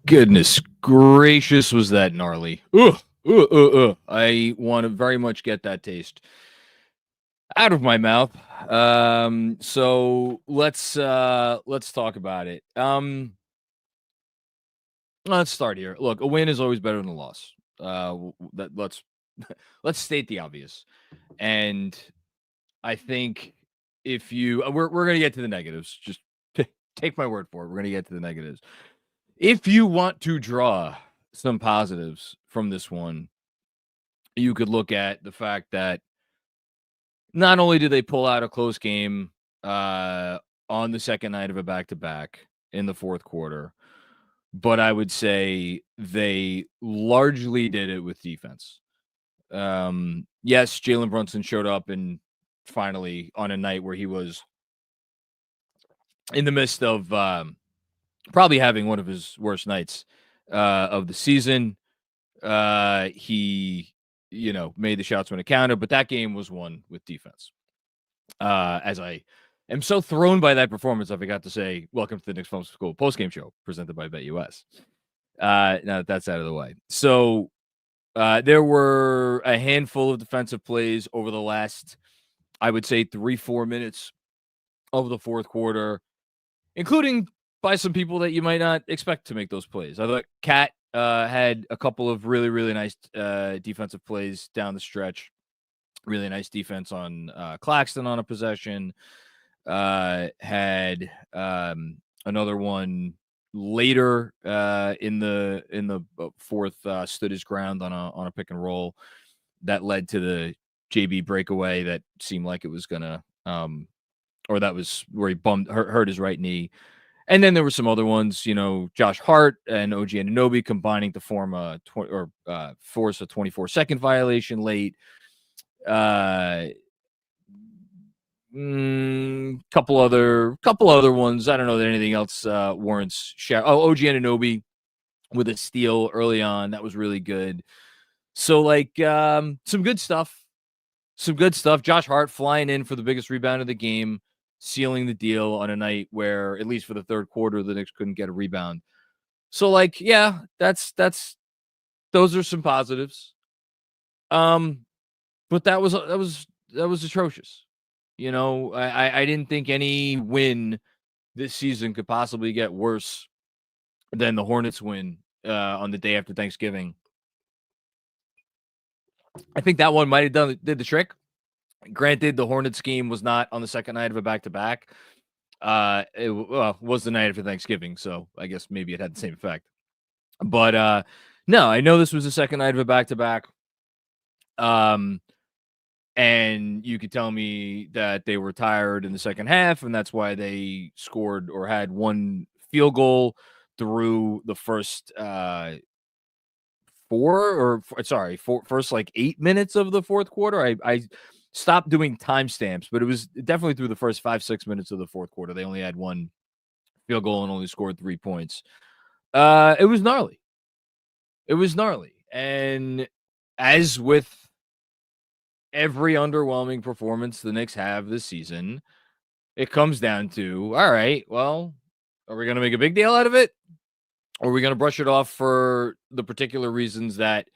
Goodness gracious, was that gnarly? I want to very much get that taste out of my mouth. So let's talk about it. Let's start here. Look, a win is always better than a loss. Let's let's state the obvious. And I think if you we're going to get to the negatives. Just take my word for it. We're going to get to the negatives. If you want to draw some positives from this one, you could look at the fact that not only did they pull out a close game on the second night of a back-to-back in the fourth quarter, but I would say they largely did it with defense. Yes, Jalen Brunson showed up and finally on a night where he was in the midst of probably having one of his worst nights of the season. He, made the shots when it counted, but that game was won with defense. As I am so thrown by that performance, I forgot to say, welcome to the Knicks Film School Postgame Show presented by BetUS. Now that that's out of the way. So there were a handful of defensive plays over the last, I would say, 3-4 minutes of the fourth quarter, including by some people that you might not expect to make those plays. I thought Cat had a couple of really, really nice defensive plays down the stretch. Really nice defense on Claxton on a possession. Had another one later in the fourth, stood his ground on a pick and roll that led to the JB breakaway that seemed like it was gonna or that was where he hurt his right knee. And then there were some other ones, Josh Hart and OG Anunoby combining to form force a 24-second violation late. Couple other ones. I don't know that anything else warrants share. Oh, OG Anunoby with a steal early on. That was really good. So some good stuff. Josh Hart flying in for the biggest rebound of the game, sealing the deal on a night where, at least for the third quarter, the Knicks couldn't get a rebound. So those are some positives. But that was atrocious. I didn't think any win this season could possibly get worse than the Hornets win on the day after Thanksgiving. I think that one might have did the trick. Granted, the Hornets game was not on the second night of a back-to-back. It was the night after Thanksgiving, so I guess maybe it had the same effect. But no, I know this was the second night of a back-to-back. And you could tell me that they were tired in the second half, and that's why they scored or had one field goal through the first first 8 minutes of the fourth quarter. I stopped doing timestamps, but it was definitely through the first 5-6 minutes of the fourth quarter. They only had one field goal and only scored 3 points. It was gnarly. And as with every underwhelming performance the Knicks have this season, it comes down to, all right, well, are we going to make a big deal out of it? Or are we going to brush it off for the particular reasons that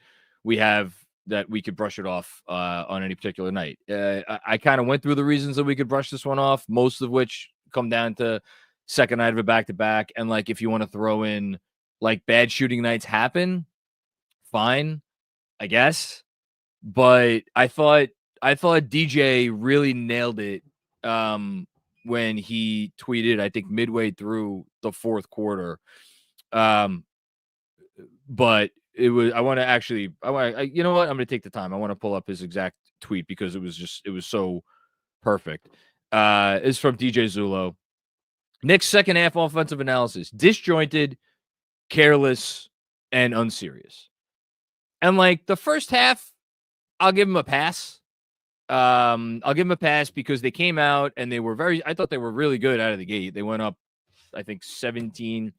we have that we could brush it off on any particular night? I kind of went through the reasons that we could brush this one off, most of which come down to second night of a back-to-back. And if you want to throw in bad shooting nights happen, fine, I guess. But I thought DJ really nailed it when he tweeted, I think midway through the fourth quarter. But it was, you know what? I'm going to take the time. I want to pull up his exact tweet because it was so perfect. It's from DJ Zulo. Knicks second half offensive analysis: disjointed, careless, and unserious. And the first half, I'll give him a pass. I'll give him a pass because they came out and I thought they were really good out of the gate. They went up, I think, 17-9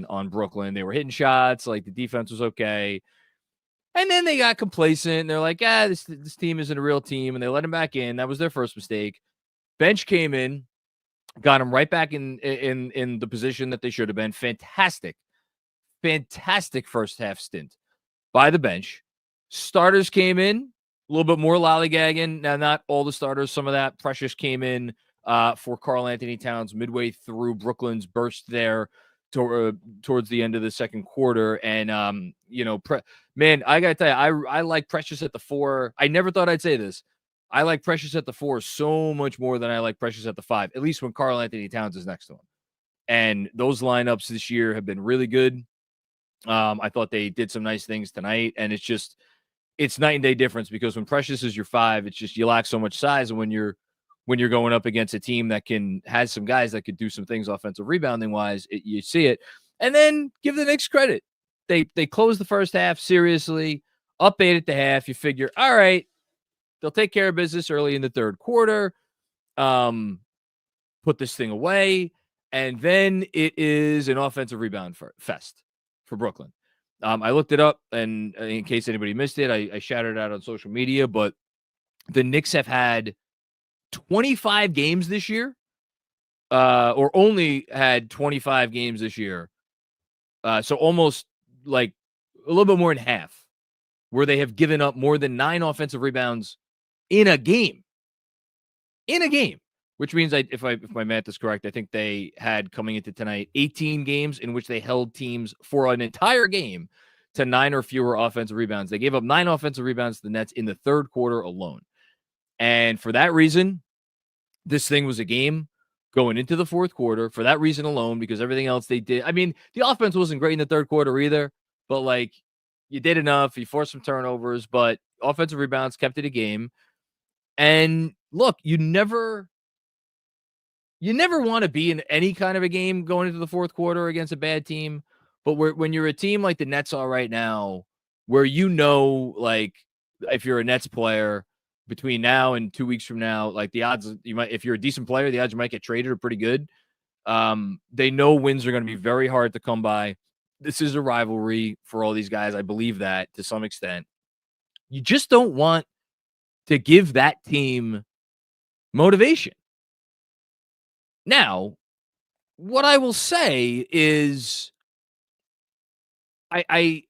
on Brooklyn. They were hitting shots. The defense was okay. And then they got complacent. And they're like, this team isn't a real team. And they let him back in. That was their first mistake. Bench came in, got him right back in the position that they should have been. Fantastic fantastic first half stint by the bench. Starters came in a little bit more lollygagging. Now, not all the starters. Some of that Precious came in for Karl Anthony Towns midway through Brooklyn's burst there towards the end of the second quarter. And, man, I got to tell you, I like Precious at the 4. I never thought I'd say this. I like Precious at the 4 so much more than I like Precious at the 5, at least when Karl Anthony Towns is next to him. And those lineups this year have been really good. I thought they did some nice things tonight, and it's night and day difference, because when Precious is your 5, it's just you lack so much size. And when you're going up against a team that has some guys that could do some things offensive rebounding wise, you see it. And then give the Knicks credit. They closed the first half seriously, up 8 at the half. You figure, all right, they'll take care of business early in the third quarter, put this thing away, and then it is an offensive rebound fest for Brooklyn. I looked it up, and in case anybody missed it, I shouted it out on social media, but the Knicks have had 25 games this year, or only had 25 games this year. So almost like a little bit more than half, where they have given up more than 9 offensive rebounds in a game. Which means if my math is correct, I think they had, coming into tonight, 18 games in which they held teams for an entire game to 9 or fewer offensive rebounds. They gave up 9 offensive rebounds to the Nets in the third quarter alone. And for that reason, this thing was a game going into the fourth quarter for that reason alone, because everything else they did. I mean, the offense wasn't great in the third quarter either, but like, you did enough. You forced some turnovers, but offensive rebounds kept it a game. And look, you never want to be in any kind of a game going into the fourth quarter against a bad team. But when you're a team like the Nets are right now, where like, if you're a Nets player between now and 2 weeks from now, like, the odds you might, if you're a decent player, the odds you might get traded are pretty good. They know wins are going to be very hard to come by. This is a rivalry for all these guys. I believe that to some extent. You just don't want to give that team motivation. Now, what I will say is, the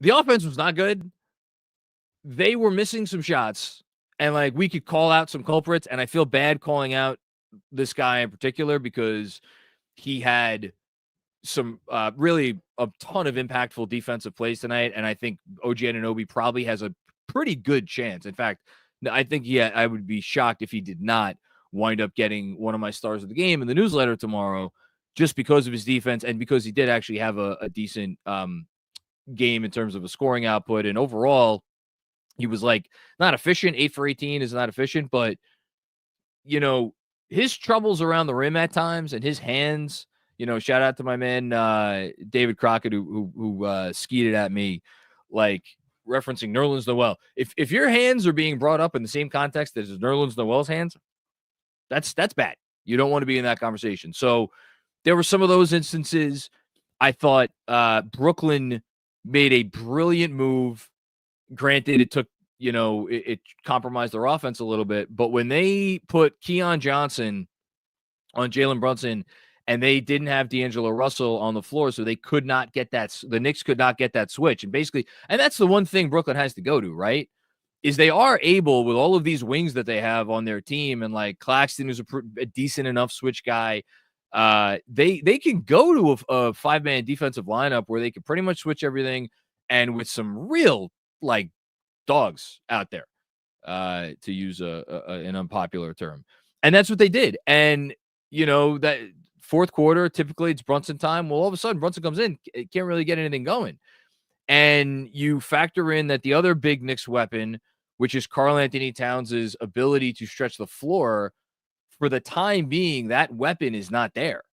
offense was not good. They were missing some shots, and like, we could call out some culprits, and I feel bad calling out this guy in particular, because he had some really a ton of impactful defensive plays tonight, and I think OG Anunoby probably has a pretty good chance. In fact, I think I would be shocked if he did not wind up getting one of my stars of the game in the newsletter tomorrow, just because of his defense and because he did actually have a decent game in terms of a scoring output. And overall, he was like, not efficient. 8 for 18 is not efficient, but his troubles around the rim at times, and his hands, shout out to my man, David Crockett, who skied it at me, like, referencing Nerlens Noel. If your hands are being brought up in the same context as Nerlens Noel's hands, that's bad. You don't want to be in that conversation. So there were some of those instances. I thought Brooklyn made a brilliant move. Granted, it took, it compromised their offense a little bit, but when they put Keon Johnson on Jalen Brunson, and they didn't have D'Angelo Russell on the floor, so they could not get the Knicks could not get that switch. And that's the one thing Brooklyn has to go to, right? Is they are able, with all of these wings that they have on their team, and like Claxton, who's a decent enough switch guy, they can go to a 5-man defensive lineup where they can pretty much switch everything, and with some real, like, dogs out there, to use an unpopular term. And that's what they did. And, that fourth quarter, typically it's Brunson time. Well, all of a sudden Brunson comes in, it can't really get anything going. And you factor in that the other big Knicks weapon, which is Karl Anthony Towns' ability to stretch the floor, for the time being, that weapon is not there.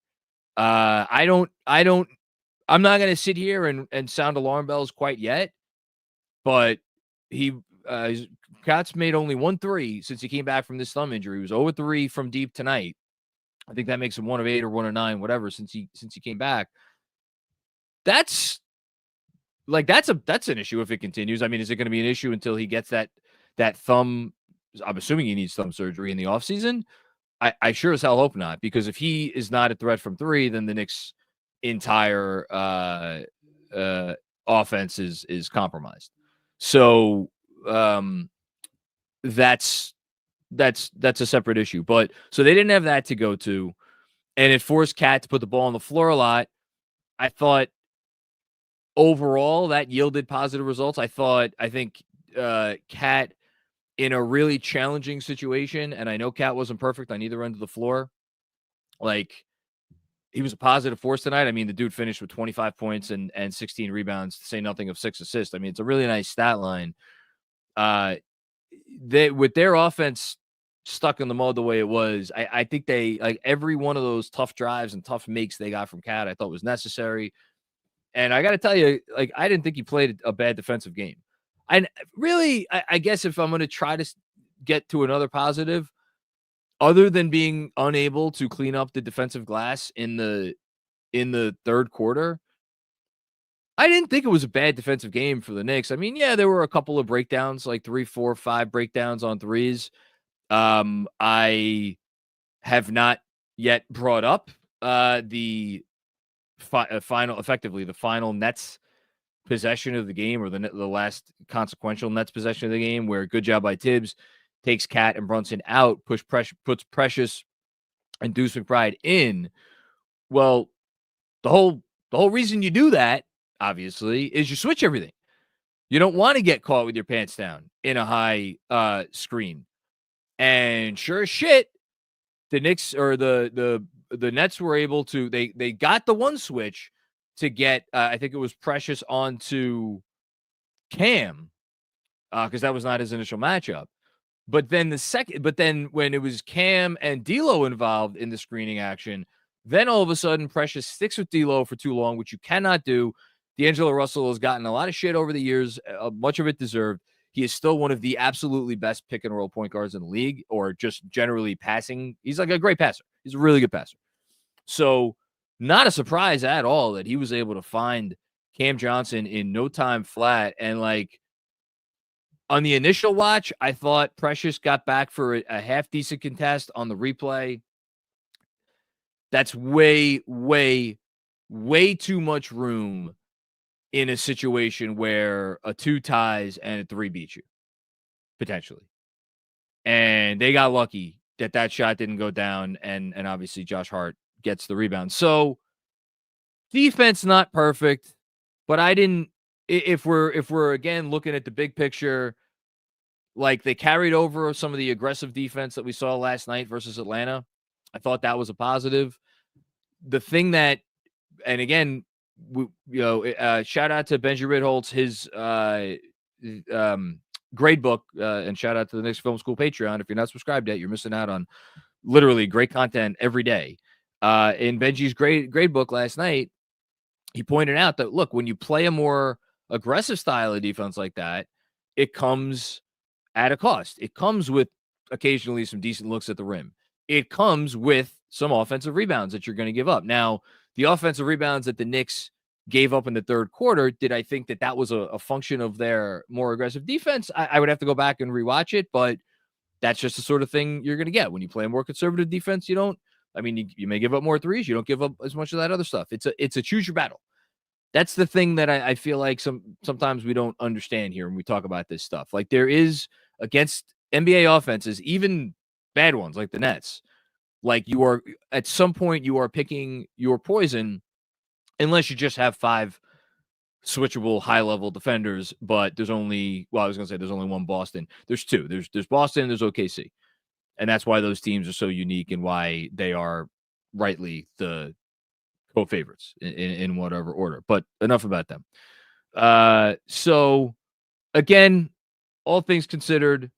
I'm not going to sit here and sound alarm bells quite yet, but Katz made only 1 3 since he came back from this thumb injury. He was 0-3 from deep tonight. I think that makes him 1 of 8 or 1 of 9, whatever, since he came back. That's an issue if it continues. I mean, is it going to be an issue until he gets that thumb? I'm assuming he needs thumb surgery in the offseason. I sure as hell hope not, because if he is not a threat from 3, then the Knicks entire offense is compromised. So that's a separate issue. But so they didn't have that to go to, and it forced Cat to put the ball on the floor a lot. I thought overall that yielded positive results. I think Cat in a really challenging situation, and I know Cat wasn't perfect on either end of the floor. Like, he was a positive force tonight. I mean, the dude finished with 25 points and 16 rebounds, to say nothing of 6 assists. I mean, it's a really nice stat line. They, with their offense stuck in the mode the way it was, I think they, like, every one of those tough drives and tough makes they got from Cat, I thought was necessary. And I got to tell you, like, I didn't think he played a bad defensive game. And really, I guess if I'm going to try to get to another positive, other than being unable to clean up the defensive glass in the third quarter, I didn't think it was a bad defensive game for the Knicks. I mean, yeah, there were a couple of breakdowns, like 3, 4, 5 breakdowns on threes. I have not yet brought up the final Nets possession of the game, or the last consequential Nets possession of the game, where good job by Tibbs, takes Cat and Brunson out, puts Precious and Deuce McBride in. Well, the whole reason you do that, obviously, is you switch everything. You don't want to get caught with your pants down in a high screen. And sure as shit, the Knicks, or the Nets, were able to, they got the one switch to get, I think it was Precious onto Cam, because that was not his initial matchup. But then when it was Cam and D'Lo involved in the screening action, then all of a sudden Precious sticks with D'Lo for too long, which you cannot do. D'Angelo Russell has gotten a lot of shit over the years, much of it deserved. He is still one of the absolutely best pick and roll point guards in the league, or just generally passing. He's like a great passer. He's a really good passer. So not a surprise at all that he was able to find Cam Johnson in no time flat. And, like, on the initial watch, I thought Precious got back for a half decent contest. On the replay, that's way, way, way too much room in a situation where a 2 ties and a 3 beat you, potentially. And they got lucky that shot didn't go down, and obviously Josh Hart gets the rebound. So defense not perfect, but I didn't, if we're again looking at the big picture, like, they carried over some of the aggressive defense that we saw last night versus Atlanta. I thought that was a positive. The thing that, and again, shout out to Benji Ridholtz, his grade book, and shout out to the Knicks Film School Patreon. If you're not subscribed yet, you're missing out on literally great content every day. In Benji's grade book last night, he pointed out that, look, when you play a more aggressive style of defense like that, it comes at a cost. It comes with occasionally some decent looks at the rim. It comes with some offensive rebounds that you're going to give up. Now, the offensive rebounds that the Knicks gave up in the third quarter, did I think that was a function of their more aggressive defense? I would have to go back and rewatch it, but that's just the sort of thing you're going to get when you play a more conservative defense. You may give up more threes. You don't give up as much of that other stuff. It's a choose your battle. That's the thing that I feel like sometimes we don't understand here when we talk about this stuff. Like, there is, against NBA offenses, even bad ones like the Nets, like, you are, at some point, you are picking your poison, unless you just have 5 switchable high-level defenders. But there's only, well, I was going to say there's only one Boston. There's 2. There's Boston, there's OKC. And that's why those teams are so unique, and why they are rightly the co-favorites in whatever order. But enough about them. So, again, all things considered,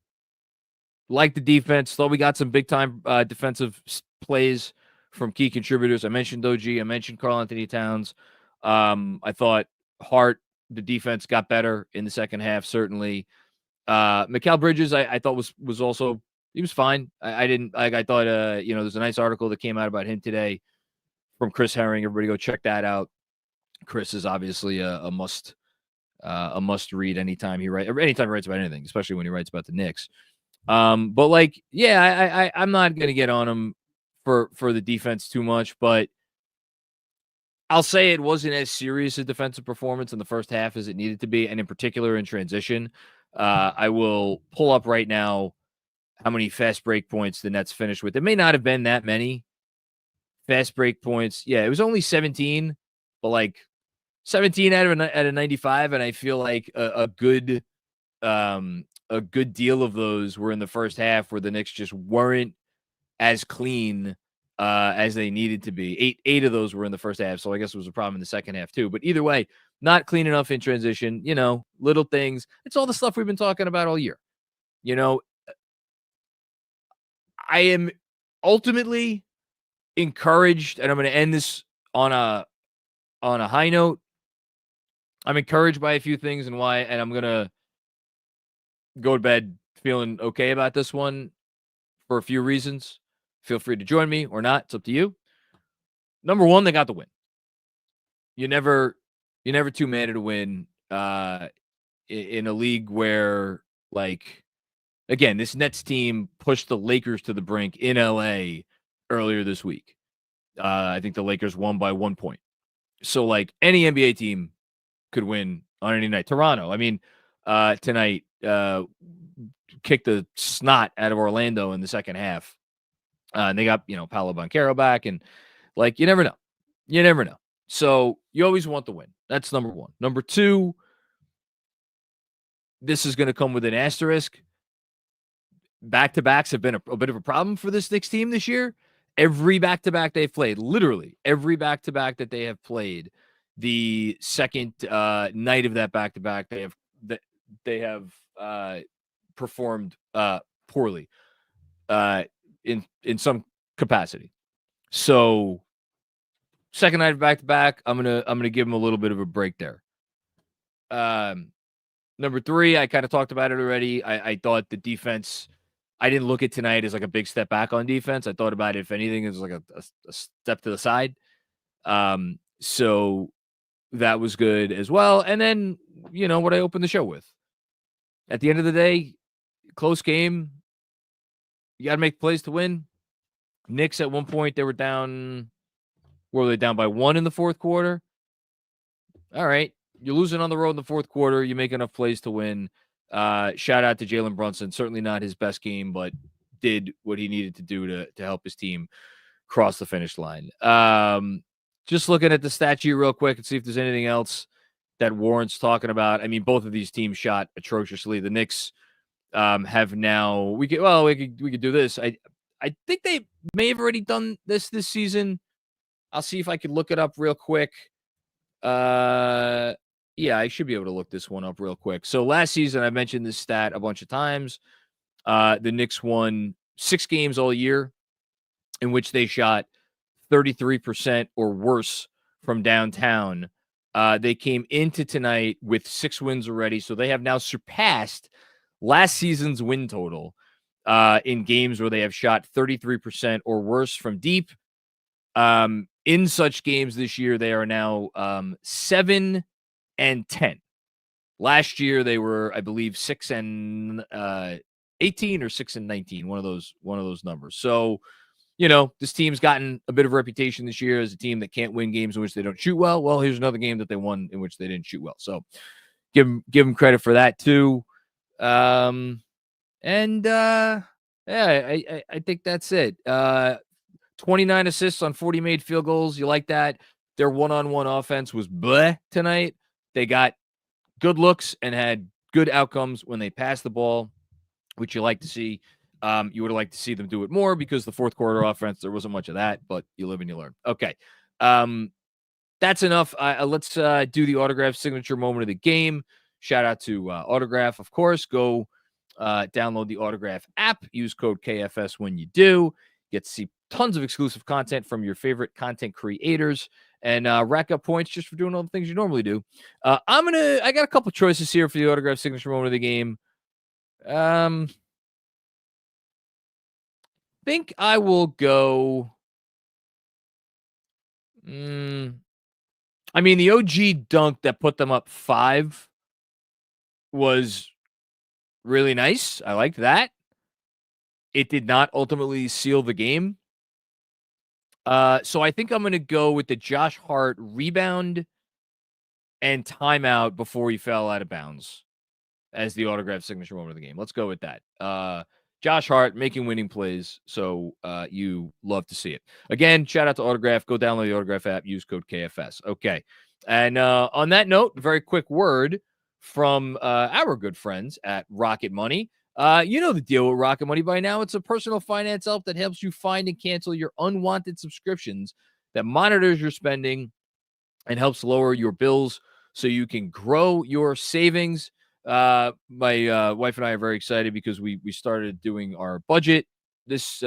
like the defense, thought we got some big-time defensive plays from key contributors. I mentioned OG. I mentioned Karl-Anthony Towns. I thought Hart, the defense, got better in the second half, certainly. Mikal Bridges, I thought was also, he was fine. I thought, there's a nice article that came out about him today from Chris Herring. Everybody go check that out. Chris is obviously a must read anytime he writes about anything, especially when he writes about the Knicks. But, like, yeah, I'm not going to get on him for the defense too much, but I'll say it wasn't as serious a defensive performance in the first half as it needed to be, and in particular in transition. I will pull up right now how many fast break points the Nets finished with. It may not have been that many fast break points. Yeah, it was only 17, but like 17 out of 95, and I feel like a good deal of those were in the first half where the Knicks just weren't as clean as they needed to be. Eight of those were in the first half, so I guess it was a problem in the second half too. But either way, not clean enough in transition. Little things. It's all the stuff we've been talking about all year. I am ultimately encouraged, and I'm going to end this on a high note. I'm encouraged by a few things and why, and I'm going to go to bed feeling okay about this one for a few reasons. Feel free to join me or not. It's up to you. Number one, they got the win. You're never too mad at a win in a league where, like, again, this Nets team pushed the Lakers to the brink in LA earlier this week. I think the Lakers won by 1 point. So, like, any NBA team could win on any night. Toronto, I mean, tonight kicked the snot out of Orlando in the second half. And they got, Paolo Banchero back. And, like, you never know. You never know. So you always want the win. That's number one. Number two, this is going to come with an asterisk. Back-to-backs have been a bit of a problem for this Knicks team this year. Every back-to-back they've played, literally every back-to-back that they have played, the second night of that back-to-back, they have performed poorly in some capacity. So second night of back-to-back, I'm gonna give them a little bit of a break there. Number three, I kind of talked about it already. I thought the defense, I didn't look at tonight as like a big step back on defense. I thought about it, if anything, as like a step to the side. So that was good as well. And then, what I opened the show with. At the end of the day, close game. You got to make plays to win. Knicks at one point, they were down. Were they down by 1 in the fourth quarter? All right. You're losing on the road in the fourth quarter. You make enough plays to win. Shout out to Jalen Brunson. Certainly not his best game, but did what he needed to do to help his team cross the finish line. Just looking at the stat sheet real quick and see if there's anything else that warrants talking about. I mean, both of these teams shot atrociously. The Knicks have now. We could do this. I think they may have already done this season. I'll see if I could look it up real quick. Yeah, I should be able to look this one up real quick. So last season, I mentioned this stat a bunch of times. The Knicks won 6 games all year in which they shot 33% or worse from downtown. They came into tonight with 6 wins already, so they have now surpassed last season's win total in games where they have shot 33% or worse from deep. In such games this year, they are now 7-10. Last year, they were, I believe, 6-18 or 6-19, one of those numbers. So, this team's gotten a bit of a reputation this year as a team that can't win games in which they don't shoot well. Well, here's another game that they won in which they didn't shoot well. So, give them credit for that too. Yeah, I think that's it. 29 assists on 40 made field goals. You like that? Their one-on-one offense was bleh tonight. They got good looks and had good outcomes when they passed the ball, which you like to see. You would like to see them do it more because the fourth quarter offense, there wasn't much of that, but you live and you learn. Okay. That's enough. Let's do the Autograph signature moment of the game. Shout out to Autograph, of course. Go download the Autograph app. Use code KFS when you do. Get to see tons of exclusive content from your favorite content creators and rack up points just for doing all the things you normally do. I got a couple choices here for the Autograph signature moment of the game. Think I will go. The OG dunk that put them up 5 was really nice. I liked that. It did not ultimately seal the game. So I think I'm going to go with the Josh Hart rebound and timeout before he fell out of bounds as the autograph signature moment of the game. Let's go with that. Josh Hart making winning plays, so you love to see it. Again, shout out to Autograph. Go download the Autograph app. Use code KFS. Okay. And on that note, very quick word from our good friends at Rocket Money. You know the deal with Rocket Money by now. It's a personal finance help that helps you find and cancel your unwanted subscriptions, that monitors your spending and helps lower your bills so you can grow your savings. My wife and I are very excited because we started doing our budget this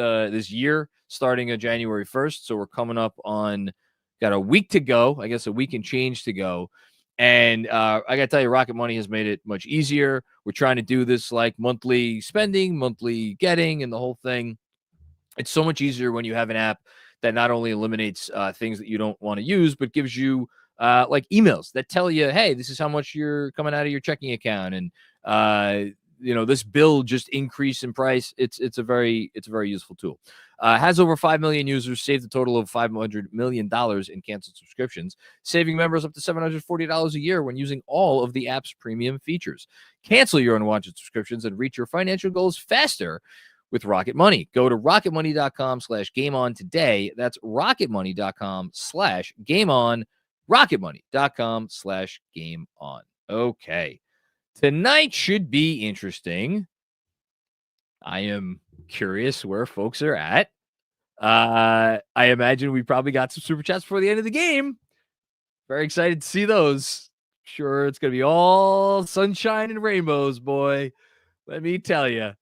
year, starting on January 1st. So we're coming up on, got a week to go, I guess a week and change to go. And I got to tell you, Rocket Money has made it much easier. We're trying to do this like monthly spending, monthly getting, and the whole thing. It's so much easier when you have an app that not only eliminates things that you don't want to use, but gives you like emails that tell you, hey, this is how much you're coming out of your checking account, and this bill just increased in price. It's a very useful tool. Has over 5 million users, saved a total of $500 million in canceled subscriptions, saving members up to $740 a year when using all of the app's premium features. Cancel your unwanted subscriptions and reach your financial goals faster with Rocket Money. Go to rocketmoney.com/gameon today. That's rocketmoney.com/gameon. rocketmoney.com/gameon. Okay. Tonight should be interesting. I am curious where folks are at. I imagine we probably got some super chats before the end of the game. Very excited to see those. Sure, it's going to be all sunshine and rainbows, boy. Let me tell you.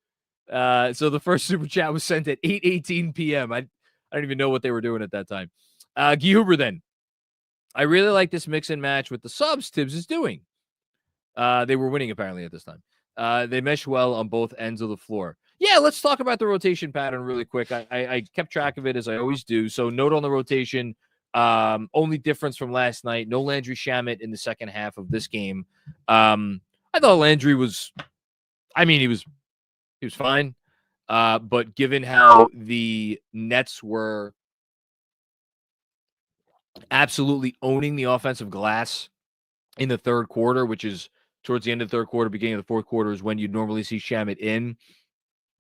So the first super chat was sent at 8:18 p.m. I don't even know what they were doing at that time. Guy Huber, then. I really like this mix and match with the subs Tibbs is doing. They were winning apparently at this time. They mesh well on both ends of the floor. Yeah, let's talk about the rotation pattern really quick. I kept track of it as I always do. So note on the rotation, only difference from last night, no Landry Shamet in the second half of this game. I thought Landry was, he was fine. But given how the Nets were absolutely owning the offensive glass in the third quarter, which is towards the end of the third quarter, beginning of the fourth quarter, is when you'd normally see Shamet in.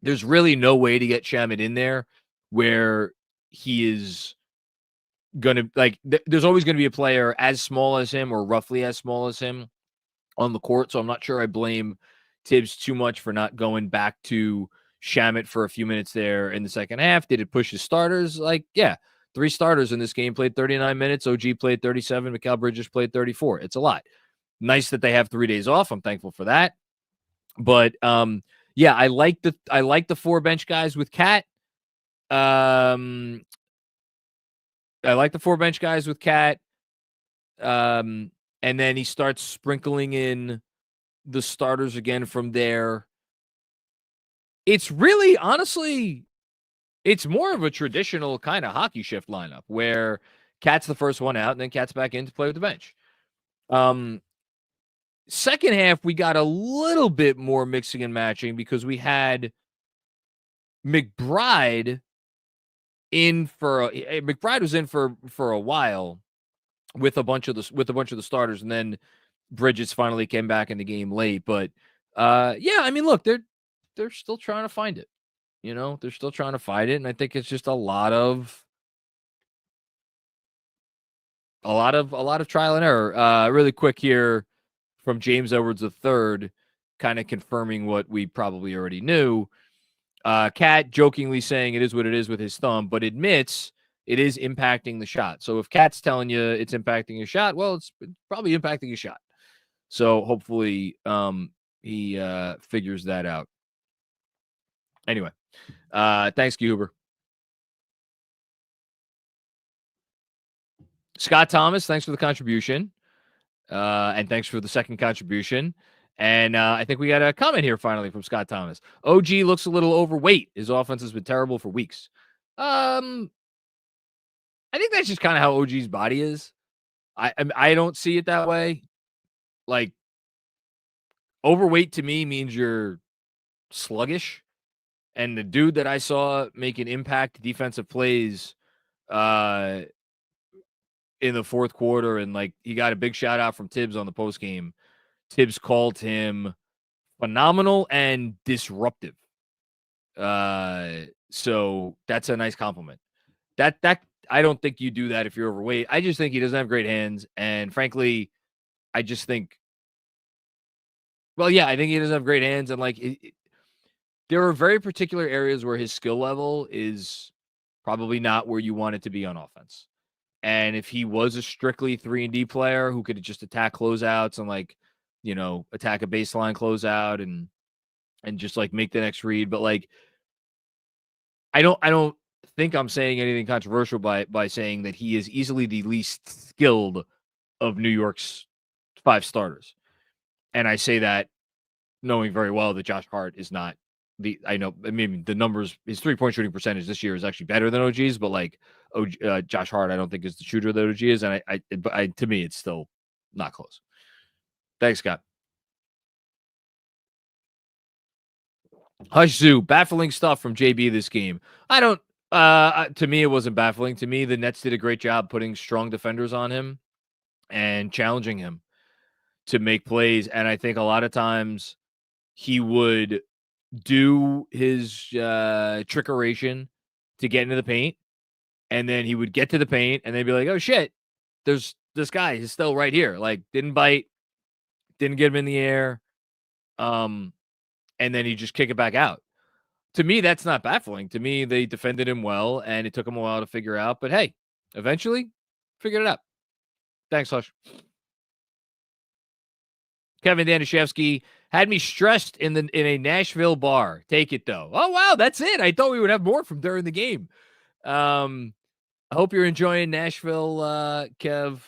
There's really no way to get Shamet in there where he is going to, like, there's always going to be a player as small as him or roughly as small as him on the court. So I'm not sure I blame Tibbs too much for not going back to Shamet for a few minutes there in the second half. Did it push his starters? Like, yeah, 3 starters in this game played 39 minutes. OG played 37. Mikal Bridges played 34. It's a lot. Nice that they have 3 days off. I'm thankful for that. But yeah, I like the 4 bench guys with Cat. I like the 4 bench guys with Cat. And then he starts sprinkling in the starters again from there. It's really, honestly, it's more of a traditional kind of hockey shift lineup where Cat's the first one out and then Cat's back in to play with the bench. Second half, we got a little bit more mixing and matching because we had McBride McBride was in for a while with a bunch of the starters, and then Bridges finally came back in the game late. But yeah, I mean, look, they're still trying to find it. They're still trying to find it, and I think it's just a lot of trial and error. Really quick here from James Edwards III, kind of confirming what we probably already knew. Cat jokingly saying it is what it is with his thumb, but admits it is impacting the shot. So if Cat's telling you it's impacting your shot, well, it's probably impacting your shot. So hopefully he figures that out. Anyway, thanks, Huber. Scott Thomas, thanks for the contribution. And thanks for the second contribution. And I think we got a comment here finally from Scott Thomas. OG looks a little overweight. His offense has been terrible for weeks. I think that's just kind of how OG's body is. I don't see it that way. Like, overweight to me means you're sluggish. And the dude that I saw making impact defensive plays uh, in the fourth quarter, and like he got a big shout out from Tibbs on the post game. Tibbs called him phenomenal and disruptive. So that's a nice compliment. That I don't think you do that if you're overweight. I just think he doesn't have great hands, and frankly, I just think, well, yeah, I think he doesn't have great hands, and like there are very particular areas where his skill level is probably not where you want it to be on offense. And if he was a strictly 3-and-D player who could just attack closeouts and like, attack a baseline closeout and just like make the next read, but like I don't think I'm saying anything controversial by saying that he is easily the least skilled of New York's 5 starters. And I say that knowing very well that Josh Hart is not I mean, the numbers, his 3-point shooting percentage this year is actually better than OG's, but like Josh Hart, I don't think is the shooter that OG is. And to me, it's still not close. Thanks, Scott. Hush Zoo, baffling stuff from JB this game. I don't, to me, it wasn't baffling. To me, the Nets did a great job putting strong defenders on him and challenging him to make plays. And I think a lot of times he would do his trickeration to get into the paint, and then he would get to the paint and they'd be like, oh shit, there's this guy, he's still right here. Like, didn't bite, didn't get him in the air. And then he just kick it back out. To me, that's not baffling. To me, they defended him well, and it took him a while to figure out. But hey, eventually figured it out. Thanks, Hush. Kevin Danishevsky had me stressed in a Nashville bar. Take it though. Oh wow, that's it. I thought we would have more from during the game. I hope you're enjoying Nashville, Kev.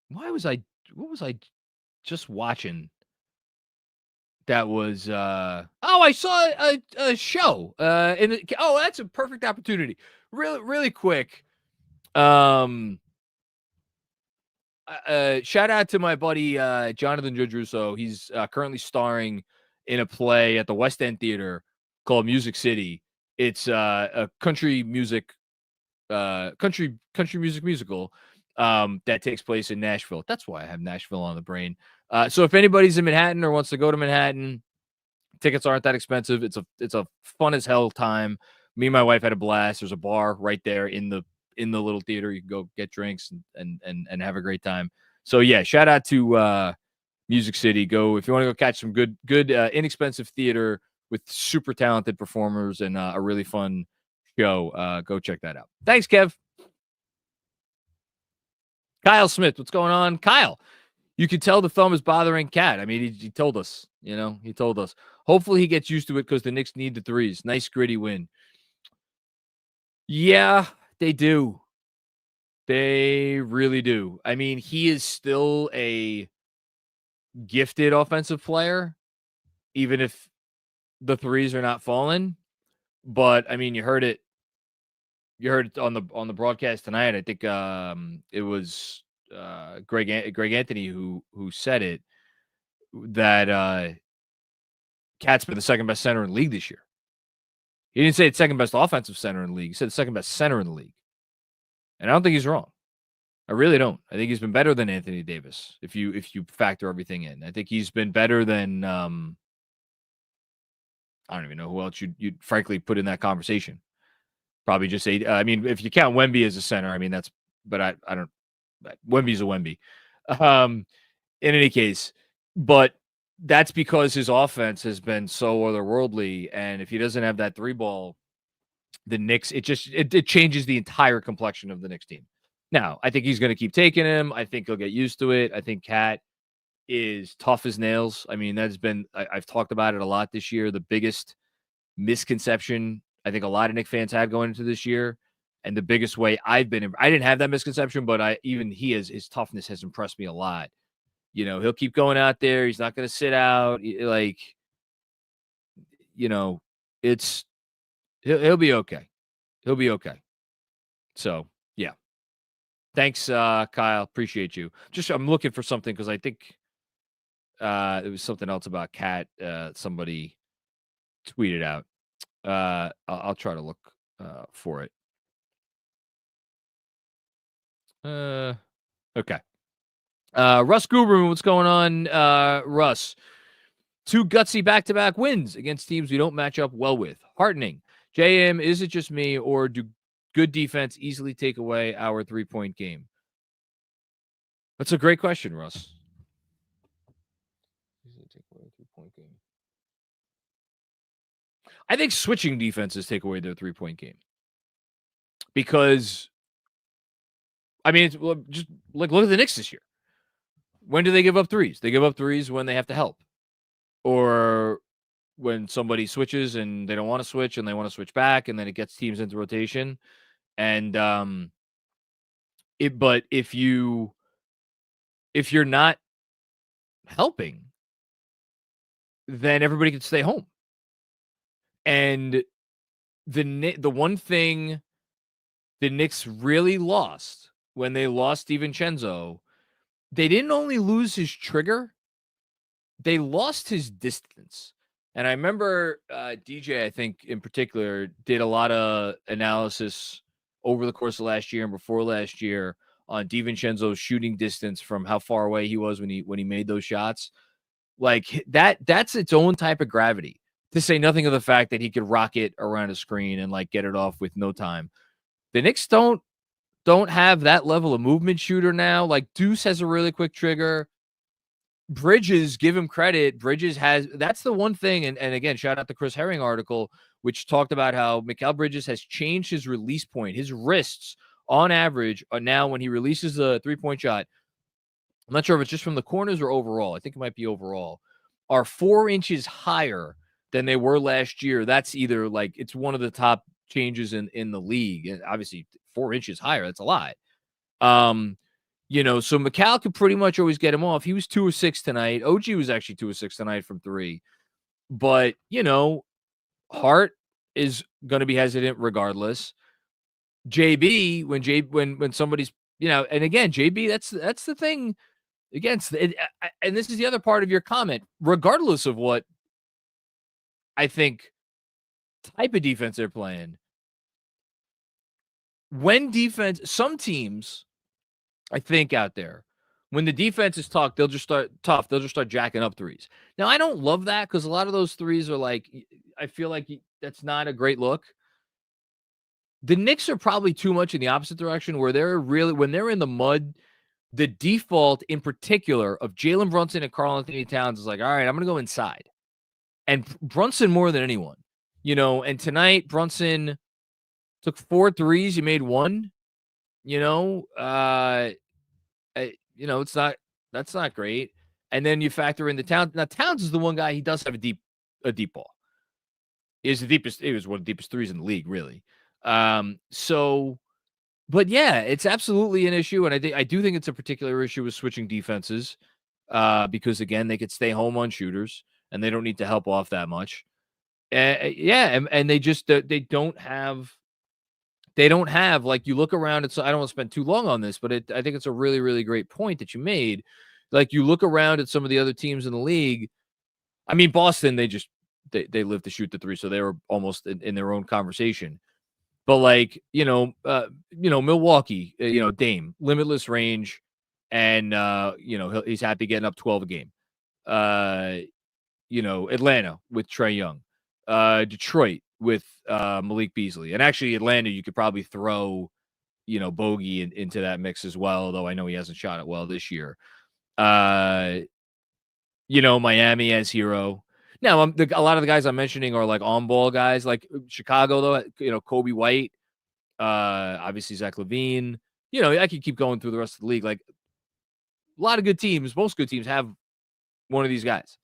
What was I just watching? That was I saw a show. That's a perfect opportunity. Really quick. Shout out to my buddy Jonathan Judge Russo. He's currently starring in a play at the West End Theater called Music City. It's a country music musical that takes place in Nashville. That's why I have Nashville on the brain. So if anybody's in Manhattan or wants to go to Manhattan, tickets aren't that expensive. It's a fun as hell time. Me and my wife had a blast. There's a bar right there in the little theater. You can go get drinks and have a great time. So yeah, shout out to Music City. Go if you want to go catch some good inexpensive theater with super talented performers and a really fun show. Go check that out. Thanks, Kev. Kyle Smith, what's going on? Kyle, you can tell the thumb is bothering Cat. I mean, he told us, he told us. Hopefully he gets used to it because the Knicks need the threes. Nice, gritty win. Yeah, they do. They really do. I mean, he is still a gifted offensive player, even if the threes are not falling. But I mean, you heard it on the broadcast tonight. I think it was Greg Anthony who said it, that Cat's been the second best center in the league this year. He didn't say it's second best offensive center in the league. He said the second best center in the league. And I don't think he's wrong. I really don't. I think he's been better than Anthony Davis if you factor everything in. I think he's been better than I don't even know who else you'd frankly put in that conversation. Probably just say, I mean, if you count Wemby as a center, I mean, but I don't, Wemby's a Wemby. In any case, but that's because his offense has been so otherworldly. And if he doesn't have that three ball, the Knicks, it changes the entire complexion of the Knicks team. Now, I think he's going to keep taking him. I think he'll get used to it. I think Cat is tough as nails. I mean, I've talked about it a lot this year. The biggest misconception I think a lot of Knicks fans had going into this year, and the biggest way I didn't have that misconception, but his toughness has impressed me a lot. He'll keep going out there. He's not going to sit out. Like, he'll be okay. He'll be okay. So, yeah. Thanks, Kyle. Appreciate you. I'm looking for something because I think it was something else about Cat. Somebody tweeted out. I'll try to look for it. Okay. Russ Guberman, what's going on? Russ, 2 gutsy back-to-back wins against teams we don't match up well with. Heartening. JM, is it just me, or do good defense easily take away our 3-point game? That's a great question, Russ. Easily take away a 3-point game. I think switching defenses take away their 3-point game. Because, I mean, it's, just like look at the Knicks this year. When do they give up threes? They give up threes when they have to help. Or when somebody switches and they don't want to switch and they want to switch back, and then it gets teams into rotation. And but if you're not helping, then everybody can stay home. And the one thing the Knicks really lost when they lost DiVincenzo, they didn't only lose his trigger, they lost his distance. And I remember DJ, I think in particular, did a lot of analysis over the course of last year and before last year on DiVincenzo's shooting distance from how far away he was when he made those shots. Like that's its own type of gravity, to say nothing of the fact that he could rocket around a screen and like get it off with no time. The Knicks don't have that level of movement shooter now. Like Deuce has a really quick trigger. Bridges, give him credit. Bridges has, that's the one thing. And again, shout out the Chris Herring article, which talked about how Mikal Bridges has changed his release point. His wrists on average are now, when he releases the 3-point shot, I'm not sure if it's just from the corners or overall, I think it might be overall, are 4 inches higher than they were last year. That's either like, it's one of the top changes in the league. And obviously 4 inches higher, that's a lot. You know, so Mikal could pretty much always get him off. He was 2 of 6 tonight. OG was actually 2 of 6 tonight from 3. But, you know, Hart is going to be hesitant regardless. JB, when somebody's, you know, and again, JB, that's the thing against it, and this is the other part of your comment, regardless of what I think type of defense they're playing. When defense, some teams, I think out there, when the defense is tough, they'll just start jacking up threes. Now, I don't love that because a lot of those threes are like, I feel like that's not a great look. The Knicks are probably too much in the opposite direction, where they're really, when they're in the mud, the default in particular of Jalen Brunson and Karl-Anthony Towns is like, all right, I'm going to go inside. And Brunson more than anyone, you know, and tonight Brunson took 4 threes. He made 1, you know, that's not great. And then you factor in the Towns. Now Towns is the one guy, he does have a deep ball. It was one of the deepest threes in the league, really. So, but yeah, it's absolutely an issue. And I do think it's a particular issue with switching defenses, because again, they could stay home on shooters and they don't need to help off that much. And they just, they don't have, like, you look around, and so I don't want to spend too long on this, but I think it's a really, really great point that you made. Like, you look around at some of the other teams in the league. I mean, Boston, they live to shoot the 3, so they were almost in their own conversation. But like, Milwaukee, Dame, limitless range, and he's happy getting up 12 a game. Atlanta with Trae Young, Detroit with Malik Beasley, and actually Atlanta, you could probably throw, Bogey into that mix as well, though I know he hasn't shot it well this year. Miami as Hero. Now, a lot of the guys I'm mentioning are like on-ball guys, like Chicago, though, Kobe White, obviously Zach LaVine. I could keep going through the rest of the league. Like, a lot of good teams, most good teams have one of these guys.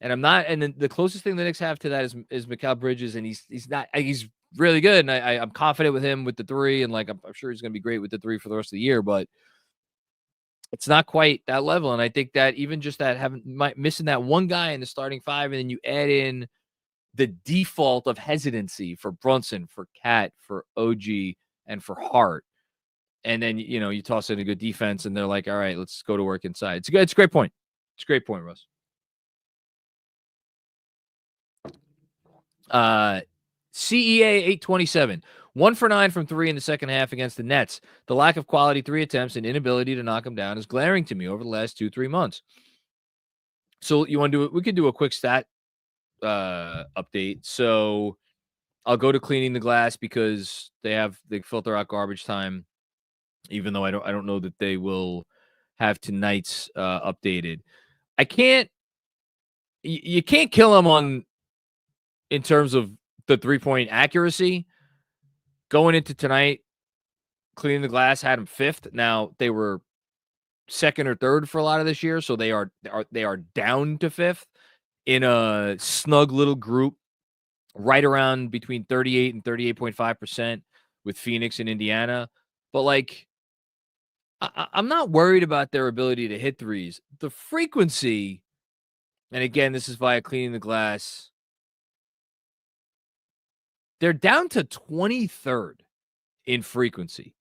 And then the closest thing the Knicks have to that is Mikal Bridges, and he's really good, and I'm confident with him with the 3, and like I'm sure he's going to be great with the 3 for the rest of the year, but it's not quite that level. And I think that even just that missing that one guy in the starting 5, and then you add in the default of hesitancy for Brunson, for Cat, for OG, and for Hart, and then you toss in a good defense, and they're like, all right, let's go to work inside. It's a great point. It's a great point, Russ. CEA 827. 1 for 9 from 3 in the second half against the Nets. The lack of quality 3 attempts and inability to knock them down is glaring to me over the last 2-3 months. So you want to do it? We could do a quick stat update. So I'll go to cleaning the glass because they filter out garbage time, even though I don't know that they will have tonight's updated. You can't kill them in terms of the 3-point accuracy. Going into tonight, cleaning the glass had them 5th. Now they were 2nd or 3rd for a lot of this year, so they are down to 5th in a snug little group, right around between 38 and 38.5% with Phoenix and Indiana. But like, I'm not worried about their ability to hit threes. The frequency, and again, this is via cleaning the glass, they're down to 23rd in frequency.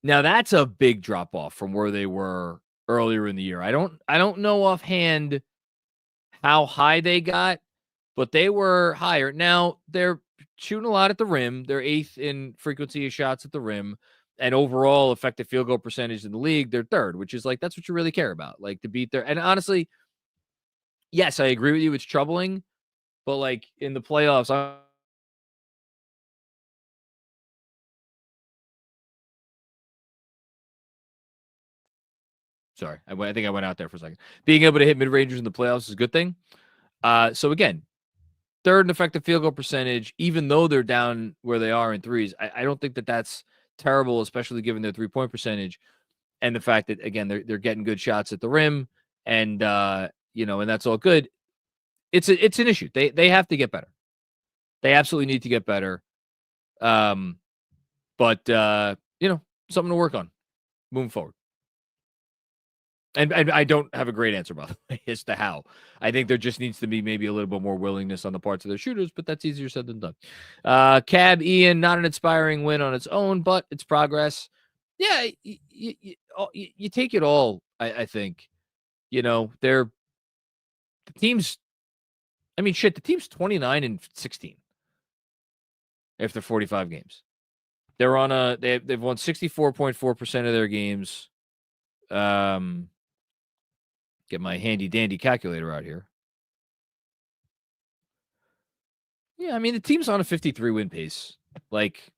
Now that's a big drop off from where they were earlier in the year. I don't know offhand how high they got, but they were higher. Now they're shooting a lot at the rim. They're 8th in frequency of shots at the rim, and overall effective field goal percentage in the league, they're 3rd, which is like, that's what you really care about, like to beat their. And honestly, yes, I agree with you. It's troubling, but like in the playoffs, sorry, I think I went out there for a second. Being able to hit mid-rangers in the playoffs is a good thing. So again, 3rd in effective field goal percentage, even though they're down where they are in threes. I don't think that that's terrible, especially given their 3-point percentage and the fact that, again, they're getting good shots at the rim, and and that's all good. It's an issue. They have to get better. They absolutely need to get better. But something to work on moving forward. And I don't have a great answer, by the way, as to how. I think there just needs to be maybe a little bit more willingness on the parts of their shooters, but that's easier said than done. Cab Ian, not an inspiring win on its own, but it's progress. Yeah, you take it all, I think. The team's, the team's 29-16 after 45 games. They're on they've won 64.4% of their games. Get my handy dandy calculator out here. Yeah, the team's on a 53 win pace. Like,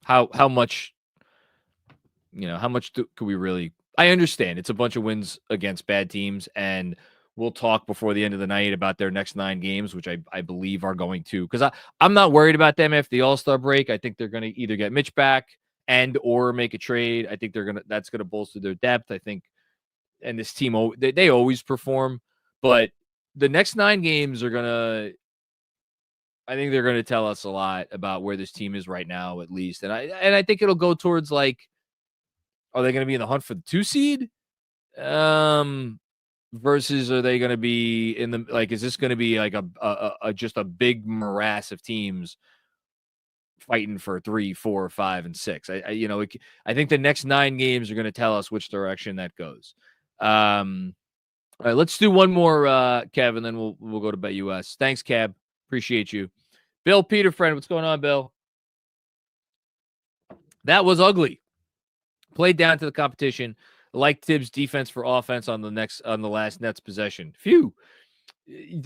how much, could we really? I understand it's a bunch of wins against bad teams, and we'll talk before the end of the night about their next 9 games, which I believe are going to, because I'm not worried about them after the All-Star break. I think they're going to either get Mitch back and or make a trade. I think that's going to bolster their depth. I think. And this team, they always perform, but the next 9 games I think they're going to tell us a lot about where this team is right now, at least. And I think it'll go towards, like, are they going to be in the hunt for the 2 seed? Versus are they going to be in the, like, is this going to be like just a big morass of teams fighting for 3, 4, 5, and 6? I think the next 9 games are going to tell us which direction that goes. All right, let's do one more, Kev, and then we'll go to BetUS. Thanks, Kev. Appreciate you. Bill Peterfriend, what's going on, Bill? That was ugly. Played down to the competition. Like Tibbs' defense for offense on the last Nets possession. Phew.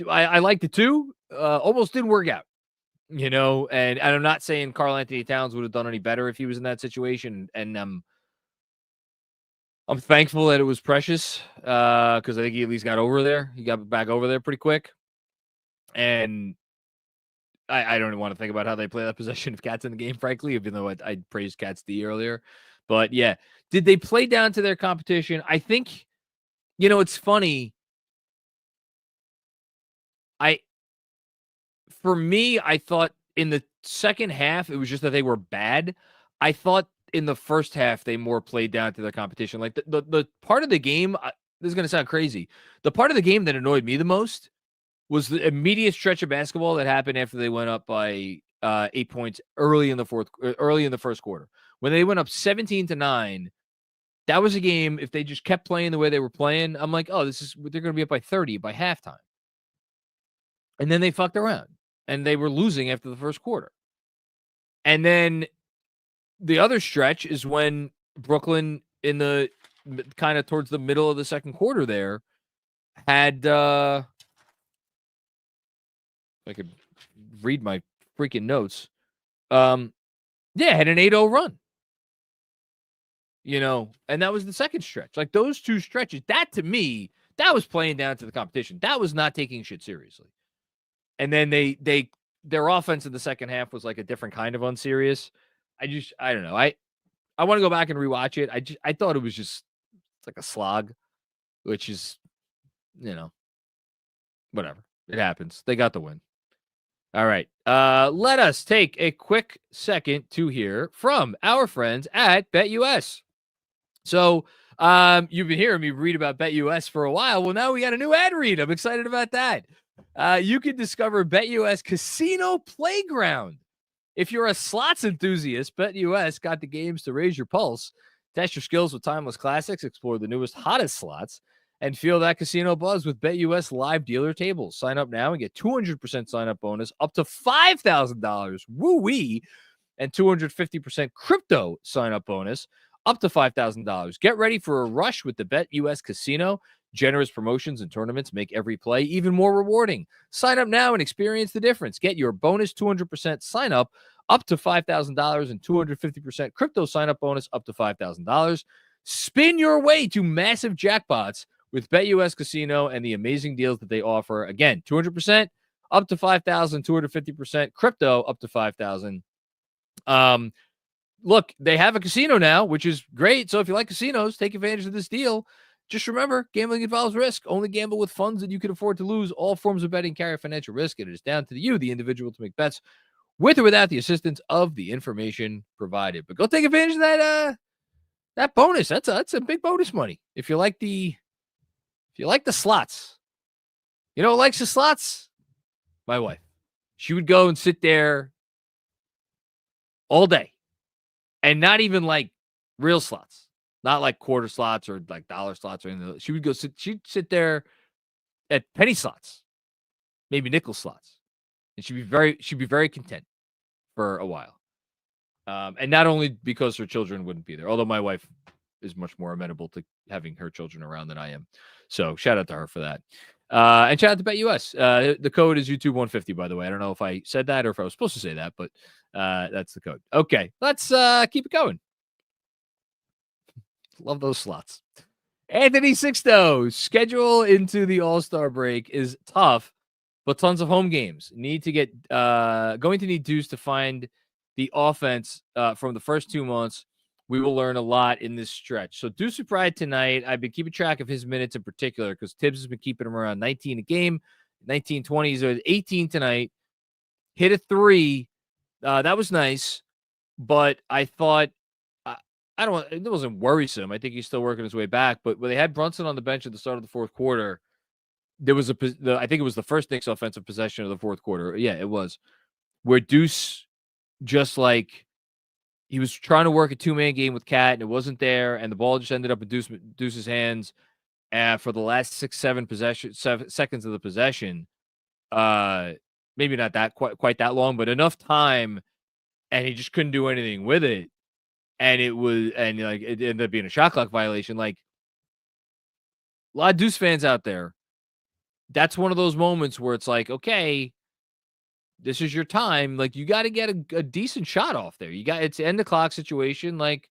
I liked it too. Almost didn't work out. And I'm not saying Karl Anthony Towns would have done any better if he was in that situation. And I'm thankful that it was Precious because I think he at least got over there. He got back over there pretty quick. And I don't even want to think about how they play that possession of Cat's in the game, frankly, even though I praised Cat's D earlier. But, yeah, did they play down to their competition? I think, it's funny. For me, I thought in the second half, it was just that they were bad. I thought in the first half, they more played down to their competition. Like the part of the game, this is going to sound crazy. The part of the game that annoyed me the most was the immediate stretch of basketball that happened after they went up by 8 points early in the first quarter. When they went up 17-9, that was a game. If they just kept playing the way they were playing, I'm like, oh, they're going to be up by 30 by halftime. And then they fucked around. and they were losing after the first quarter. And then the other stretch is when Brooklyn, in the kind of towards the middle of the second quarter there, had I could read my freaking notes. Had an 8-0 run. And that was the second stretch. Like those two stretches, that to me, that was playing down to the competition. That was not taking shit seriously. And then their offense in the second half was like a different kind of unserious. I don't know. I want to go back and rewatch it. I thought it was just like a slog, which is, whatever. It happens. They got the win. All right. Let us take a quick second to hear from our friends at BetUS. So you've been hearing me read about BetUS for a while. Well, now we got a new ad read. I'm excited about that. You can discover BetUS Casino Playground. If you're a slots enthusiast, BetUS got the games to raise your pulse. Test your skills with timeless classics, explore the newest, hottest slots, and feel that casino buzz with BetUS live dealer tables. Sign up now and get 200% sign-up bonus up to $5,000. Woo-wee! And 250% crypto sign-up bonus up to $5,000. Get ready for a rush with the BetUS Casino. Generous promotions and tournaments make every play even more rewarding. Sign up now and experience the difference. Get your bonus 200% sign up to $5,000 and 250% crypto sign up bonus up to $5,000. Spin your way to massive jackpots with BetUS Casino and the amazing deals that they offer. Again, 200% up to $5,000, 250% crypto up to $5,000. Look, they have a casino now, which is great. So if you like casinos, take advantage of this deal. Just remember, gambling involves risk. Only gamble with funds that you can afford to lose. All forms of betting carry financial risk, and it is down to you, the individual, to make bets with or without the assistance of the information provided. But go take advantage of that bonus. That's a big bonus money. If you like the slots, who likes the slots? My wife. She would go and sit there all day, and not even like real slots. Not like quarter slots or like dollar slots or anything. She would go she'd sit there at penny slots, maybe nickel slots. And she'd be very content for a while. And not only because her children wouldn't be there, although my wife is much more amenable to having her children around than I am. So shout out to her for that. And shout out to BetUS. The code is YouTube150, by the way. I don't know if I said that or if I was supposed to say that, but that's the code. Okay, let's keep it going. Love those slots. Anthony Sixto, schedule into the All-Star break is tough, but tons of home games. Going to need dues to find the offense from the first 2 months. We will learn a lot in this stretch. So Deuce McBride tonight. I've been keeping track of his minutes in particular because Tibbs has been keeping him around 19 a game, 19, 20s, or 18 tonight. Hit a 3. That was nice, but I thought it wasn't worrisome. I think he's still working his way back. But when they had Brunson on the bench at the start of the fourth quarter, there was I think it was the first Knicks offensive possession of the fourth quarter. Yeah, it was, where Deuce just like he was trying to work a 2-man game with Cat and it wasn't there, and the ball just ended up in Deuce's hands. And for the last 6-7 seconds of the possession, maybe not that quite that long, but enough time, and he just couldn't do anything with it. And it ended up being a shot clock violation. Like, a lot of Deuce fans out there, that's one of those moments where it's like, okay, this is your time. Like, you got to get a decent shot off there. It's an end the clock situation. Like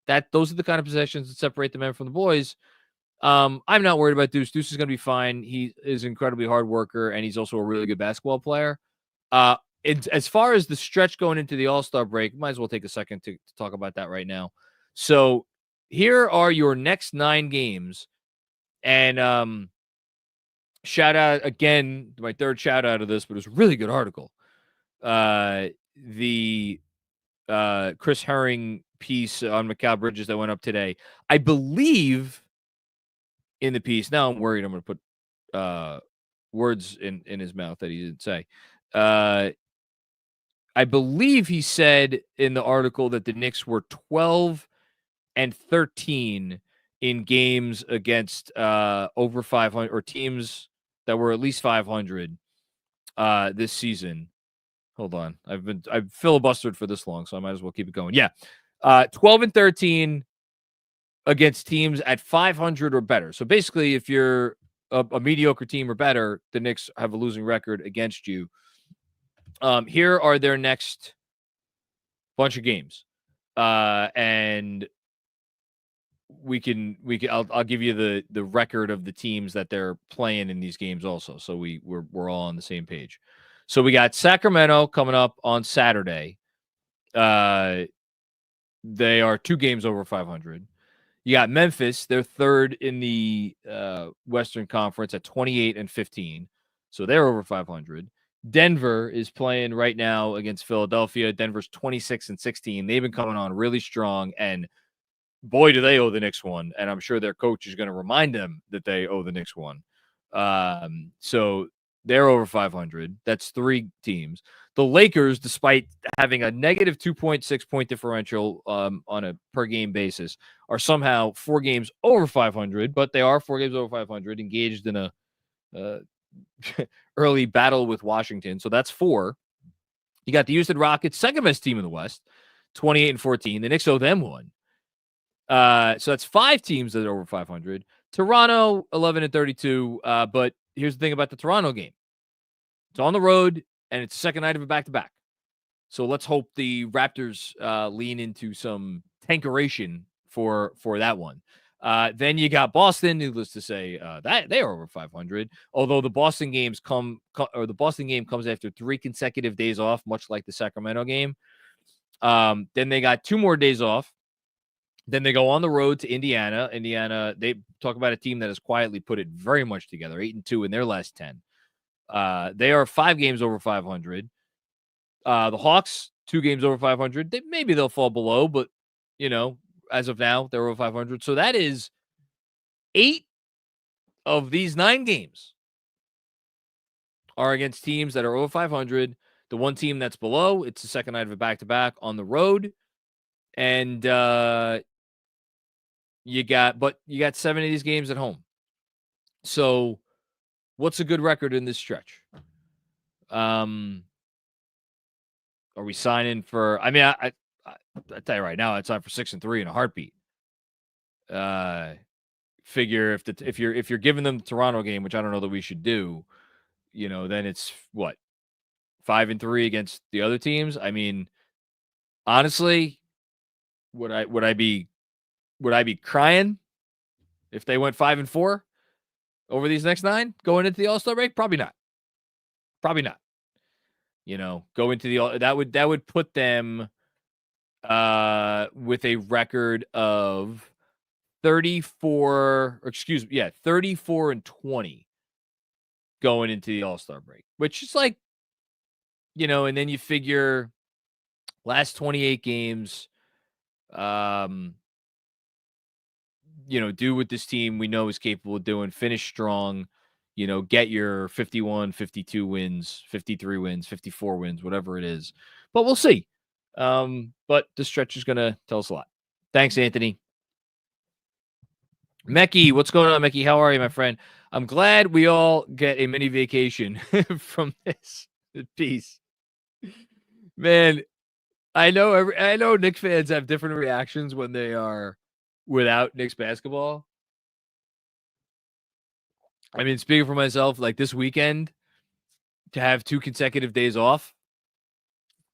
that, those are the kind of possessions that separate the men from the boys. I'm not worried about Deuce. Deuce is going to be fine. He is an incredibly hard worker, and he's also a really good basketball player. As far as the stretch going into the All-Star break, might as well take a second to talk about that right now. So here are your next 9 games. And shout out again, my third shout out of this, but it was a really good article. The Chris Herring piece on Mikal Bridges that went up today. I believe in the piece, now I'm worried I'm going to put words in his mouth that he didn't say. I believe he said in the article that the Knicks were 12-13 in games against over 500 or teams that were at least 500 this season. Hold on. I've filibustered for this long, so I might as well keep it going. Yeah. 12-13 against teams at 500 or better. So basically, if you're a mediocre team or better, the Knicks have a losing record against you. Here are their next bunch of games. And I'll give you the record of the teams that they're playing in these games also. So we're all on the same page. So we got Sacramento coming up on Saturday. They are 2 games over 500. You got Memphis, they're third in the Western Conference at 28-15. So they're over 500. Denver is playing right now against Philadelphia. Denver's 26-16. They've been coming on really strong, and boy, do they owe the Knicks one. And I'm sure their coach is going to remind them that they owe the Knicks one. So they're over 500. That's 3 teams. The Lakers, despite having a negative 2.6 point differential on a per game basis, are somehow 4 games over 500, but they are 4 games over 500, engaged in a early battle with Washington. So that's 4. You got the Houston Rockets, second best team in the West, 28-14. The Knicks owe them one. So that's 5 teams that are over 500. Toronto, 11-32. But here's the thing about the Toronto game. It's on the road, and it's the second night of a back-to-back. So let's hope the Raptors lean into some tankeration for that one. Then you got Boston, needless to say, that they are over 500. Although the Boston game comes after 3 consecutive days off, much like the Sacramento game. Then they got 2 more days off. Then they go on the road to Indiana. Indiana, they talk about a team that has quietly put it very much together, 8-2 in their last 10. They are 5 games over 500. The Hawks, 2 games over 500. Maybe they'll fall below, but, as of now, they're over 500. So that is 8 of these 9 games are against teams that are over 500. The one team that's below, it's the second night of a back-to-back on the road. And you got 7 of these games at home. So what's a good record in this stretch? Are we signing for? I mean, I tell you right now, I'd sign for 6-3 in a heartbeat. Figure if you're giving them the Toronto game, which I don't know that we should do, then it's what 5-3 against the other teams. I mean, honestly, would I be crying if they went 5-4 over these next 9 going into the All-Star break? Probably not. Go into the that would put them with a record of 34-20 going into the All-Star break, which is like, and then you figure last 28 games, do what this team we know is capable of doing, finish strong, get your 51, 52 wins, 53 wins, 54 wins, whatever it is. But we'll see. But the stretch is going to tell us a lot. Thanks, Anthony. Mecky, what's going on, Mecky? How are you, my friend? I'm glad we all get a mini vacation from this piece. Man, I know Knicks fans have different reactions when they are without Knicks basketball. I mean, speaking for myself, like this weekend, to have 2 consecutive days off,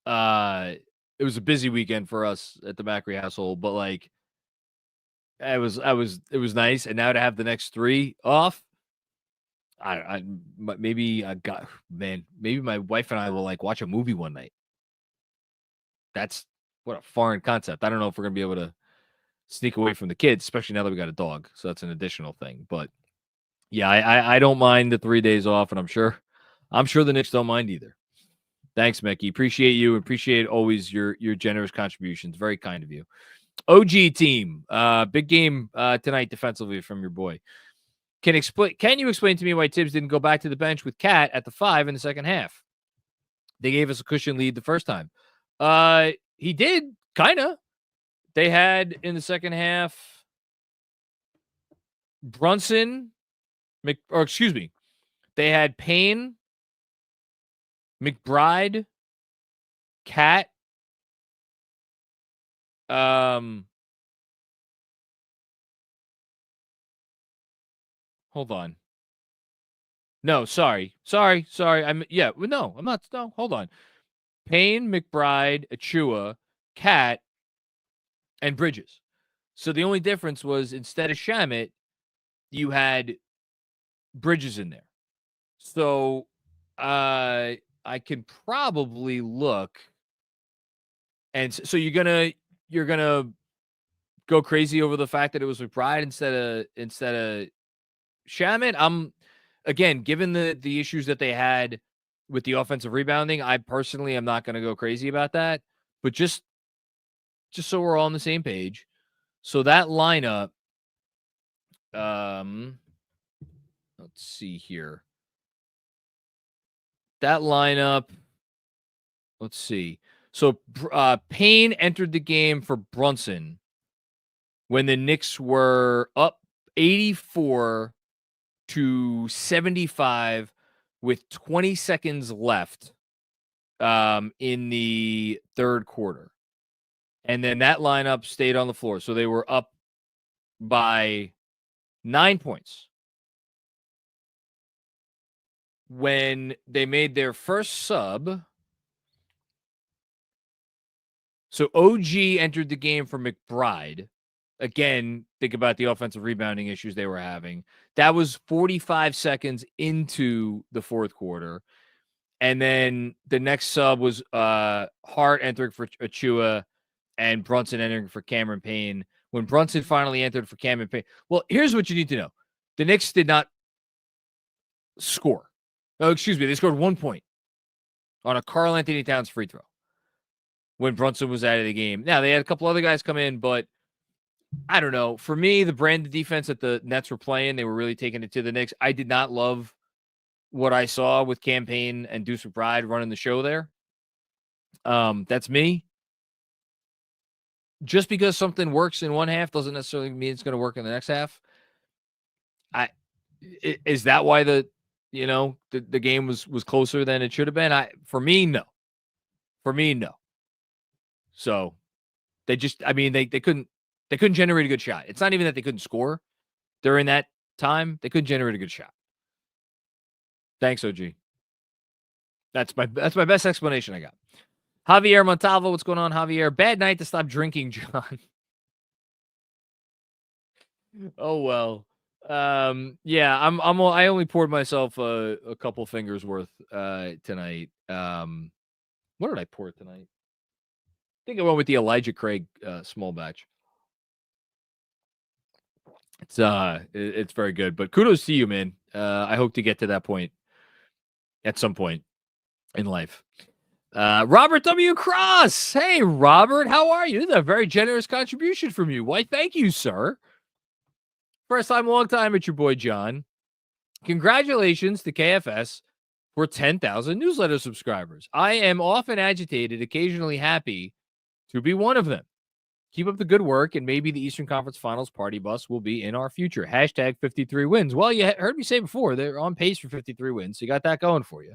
it was a busy weekend for us at the Macri household, but like, it was nice. And now to have the next 3 off, maybe my wife and I will like watch a movie one night. That's what a foreign concept. I don't know if we're going to be able to sneak away from the kids, especially now that we got a dog. So that's an additional thing. But yeah, I don't mind the 3 days off, and I'm sure the Knicks don't mind either. Thanks, Mickey. Appreciate you. Appreciate always your generous contributions. Very kind of you. OG team, big game tonight defensively from your boy. Can you explain to me why Tibbs didn't go back to the bench with Cat at the 5 in the second half? They gave us a cushion lead the first time. He did, kind of. They had in the second half they had Payne, McBride, Cat, hold on. No, sorry. I'm no, I'm not. No, hold on. Payne, McBride, Achua, Cat, and Bridges. So the only difference was instead of Shamet, you had Bridges in there. So I can probably look, and so you're gonna go crazy over the fact that it was McBride instead of Shamet. I'm again, given the issues that they had with the offensive rebounding, I personally am not gonna go crazy about that. But just so we're all on the same page. So that lineup, let's see here. That lineup, let's see. So Payne entered the game for Brunson when the Knicks were up 84-75 with 20 seconds left in the third quarter. And then that lineup stayed on the floor. So they were up by 9 points. When they made their first sub, so OG entered the game for McBride. Again, think about the offensive rebounding issues they were having. That was 45 seconds into the fourth quarter. And then the next sub was Hart entering for Achua and Brunson entering for Cameron Payne. When Brunson finally entered for Cameron Payne. Well, here's what you need to know. The Knicks did not score. Oh, excuse me. They scored 1 point on a Karl-Anthony Towns free throw when Brunson was out of the game. Now, they had a couple other guys come in, but I don't know. For me, the brand of defense that the Nets were playing, they were really taking it to the Knicks. I did not love what I saw with Cam Payne and Deuce McBride running the show there. That's me. Just because something works in one half doesn't necessarily mean it's going to work in the next half. Is that why the game was closer than it should have been? For me, no. So they just, they couldn't generate a good shot. It's not even that they couldn't score during that time. They couldn't generate a good shot. Thanks, OG. That's my best explanation I got. Javier Montalvo, what's going on, Javier? Bad night to stop drinking, John. Oh well. Yeah, I only poured myself a couple fingers worth tonight. What did I pour tonight? I think I went with the Elijah Craig small batch. It's very good, but kudos to you, man. I hope to get to that point at some point in life. Robert W. Cross. Hey, Robert, how are you? This is a very generous contribution from you. Why, thank you, sir. First time, long time at your boy, John. Congratulations to KFS for 10,000 newsletter subscribers. I am often agitated, occasionally happy to be one of them. Keep up the good work, and maybe the Eastern Conference Finals party bus will be in our future. Hashtag 53 wins. Well, you heard me say before, they're on pace for 53 wins, so you got that going for you.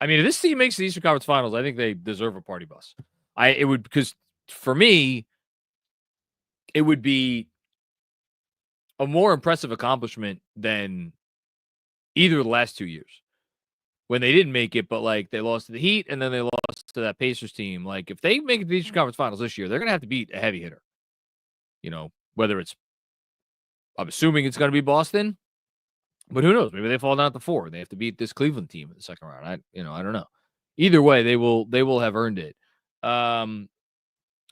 If this team makes the Eastern Conference Finals, I think they deserve a party bus. Because for me, it would be a more impressive accomplishment than either of the last 2 years when they didn't make it, but they lost to the Heat and then they lost to that Pacers team. If they make the Eastern Conference Finals this year, they're going to have to beat a heavy hitter. Whether I'm assuming it's going to be Boston, but who knows? Maybe they fall down at the 4. They have to beat this Cleveland team in the second round. I don't know. Either way, they will have earned it. I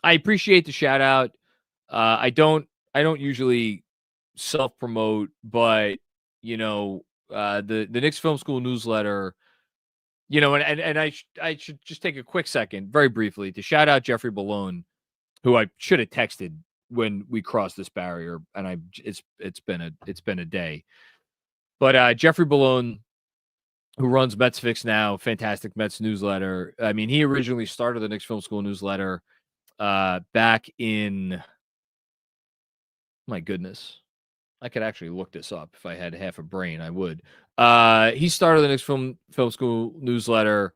appreciate the shout out. I don't usually self-promote, but the Knicks Film School newsletter, and I should just take a quick second, very briefly, to shout out Jeffrey Ballone, who I should have texted when we crossed this barrier, and it's been a day. But Jeffrey Ballone, who runs Mets Fix now, fantastic Mets newsletter. He originally started the Knicks Film School newsletter back in, my goodness, I could actually look this up. If I had half a brain, I would. He started the Knicks Film School newsletter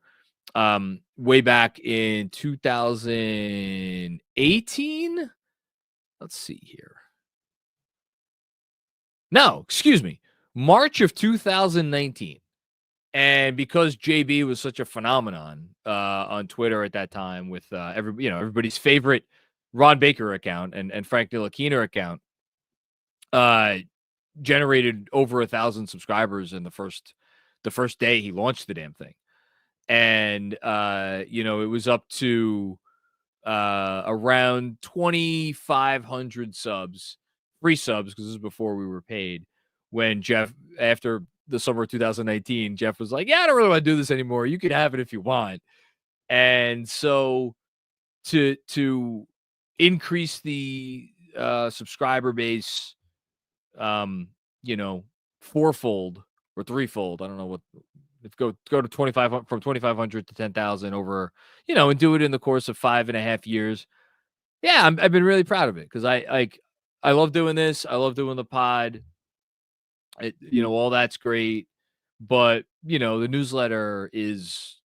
way back in 2018. Let's see here. No, excuse me. March of 2019. And because JB was such a phenomenon on Twitter at that time with everybody's favorite Ron Baker account and Frank Ntilikina account, generated over 1,000 subscribers in the first day he launched the damn thing. And it was up to around 2,500 subs, free subs, because this is before we were paid. When Jeff, after the summer of 2019, Jeff was like, "Yeah, I don't really want to do this anymore. You can have it if you want." And so to increase the subscriber base, fourfold or threefold. I don't know what. If go to 25 from 2,500 to 10,000 over, and do it in the course of 5.5 years. Yeah, I've been really proud of it because I love doing this. I love doing the pod. All that's great, but the newsletter is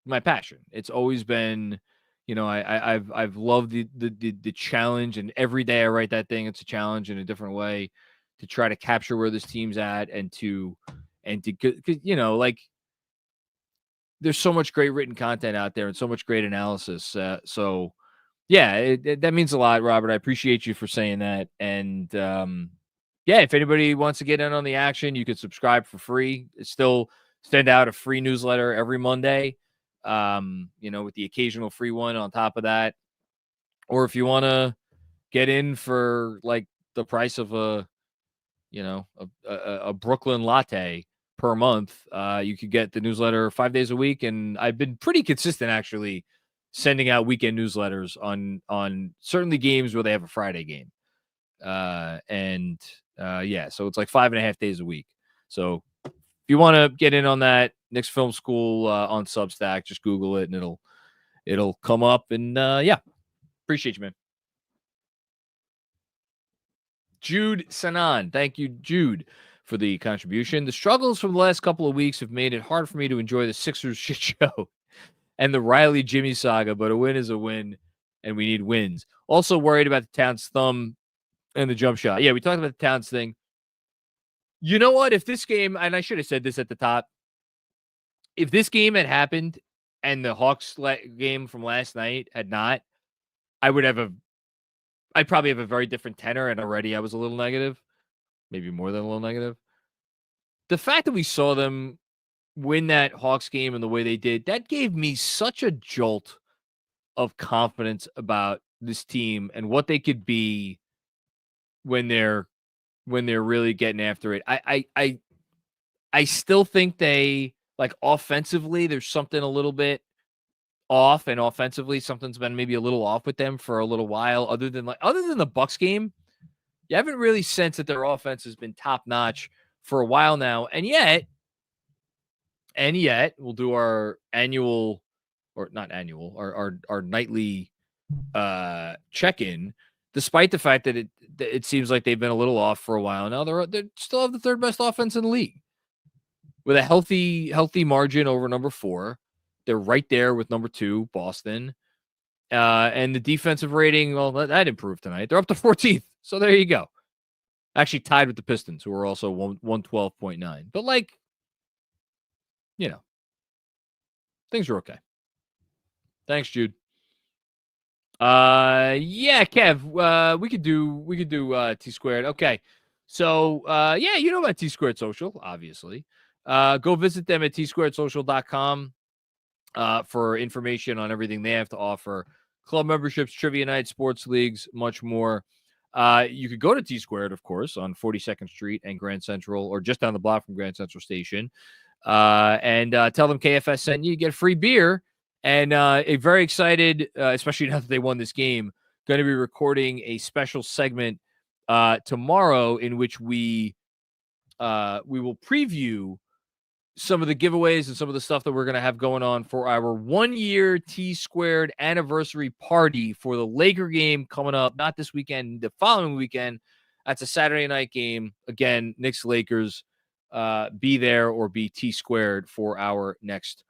my passion. It's always been, I've loved the challenge, and every day I write that thing, it's a challenge in a different way to try to capture where this team's at and to like there's so much great written content out there and so much great analysis. So yeah, that means a lot, Robert. I appreciate you for saying that. And yeah, if anybody wants to get in on the action, you can subscribe for free. Still send out a free newsletter every Monday, with the occasional free one on top of that. Or if you want to get in for like the price of a Brooklyn latte per month, you could get the newsletter 5 days a week. And I've been pretty consistent actually sending out weekend newsletters on certainly games where they have a Friday game. So it's like 5.5 days a week. So if you want to get in on that, Knicks Film School on Substack, just Google it and it'll come up. And appreciate you, man. Jude Sanan. Thank you, Jude, for the contribution. The struggles from the last couple of weeks have made it hard for me to enjoy the Sixers shit show and the Riley Jimmy saga, but a win is a win, and we need wins. Also worried about the Towns thumb and the jump shot. Yeah, we talked about the Towns thing. You know what? If this game, and I should have said this at the top, if this game had happened and the Hawks game from last night had not, I'd probably have a very different tenor, and already I was a little negative, maybe more than a little negative. The fact that we saw them win that Hawks game and the way they did, that gave me such a jolt of confidence about this team and what they could be when they're really getting after it. I still think they, like, offensively, there's something a little bit off, and offensively something's been maybe a little off with them for a little while. Other than the Bucks game, you haven't really sensed that their offense has been top notch for a while now. And yet we'll do our annual, or not annual, our nightly check-in, despite the fact that it seems like they've been a little off for a while now. They still have the third best offense in the league with a healthy margin over number 4. They're right there with number 2, Boston. And the defensive rating, well, that improved tonight. They're up to 14th. So there you go. Actually tied with the Pistons, who are also 112.9. But things are okay. Thanks, Jude. Yeah, Kev, we could do T Squared. Okay. So, you know about T Squared Social, obviously. Go visit them at tsquaredsocial.com. For information on everything they have to offer: club memberships, trivia nights, sports leagues, much more. You could go to T Squared, of course, on 42nd Street and Grand Central, or just down the block from Grand Central Station, and tell them KFS sent you. You get free beer, and very excited, especially now that they won this game. Going to be recording a special segment tomorrow in which we will preview some of the giveaways and some of the stuff that we're going to have going on for our 1-year T Squared anniversary party for the Laker game coming up, not this weekend, the following weekend, That's a Saturday night game. Again, Knicks Lakers. Be there or be T squared for our next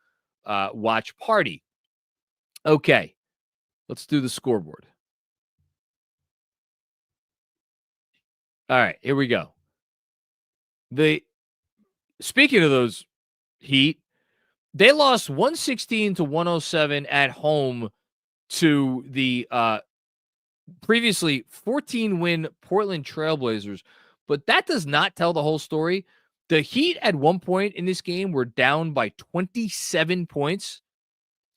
watch party. Okay, let's do the scoreboard. All right, here we go. Speaking of those Heat, they lost 116 to 107 at home to the previously 14-win Portland Trailblazers, but that does not tell the whole story. The Heat at one point in this game were down by 27 points,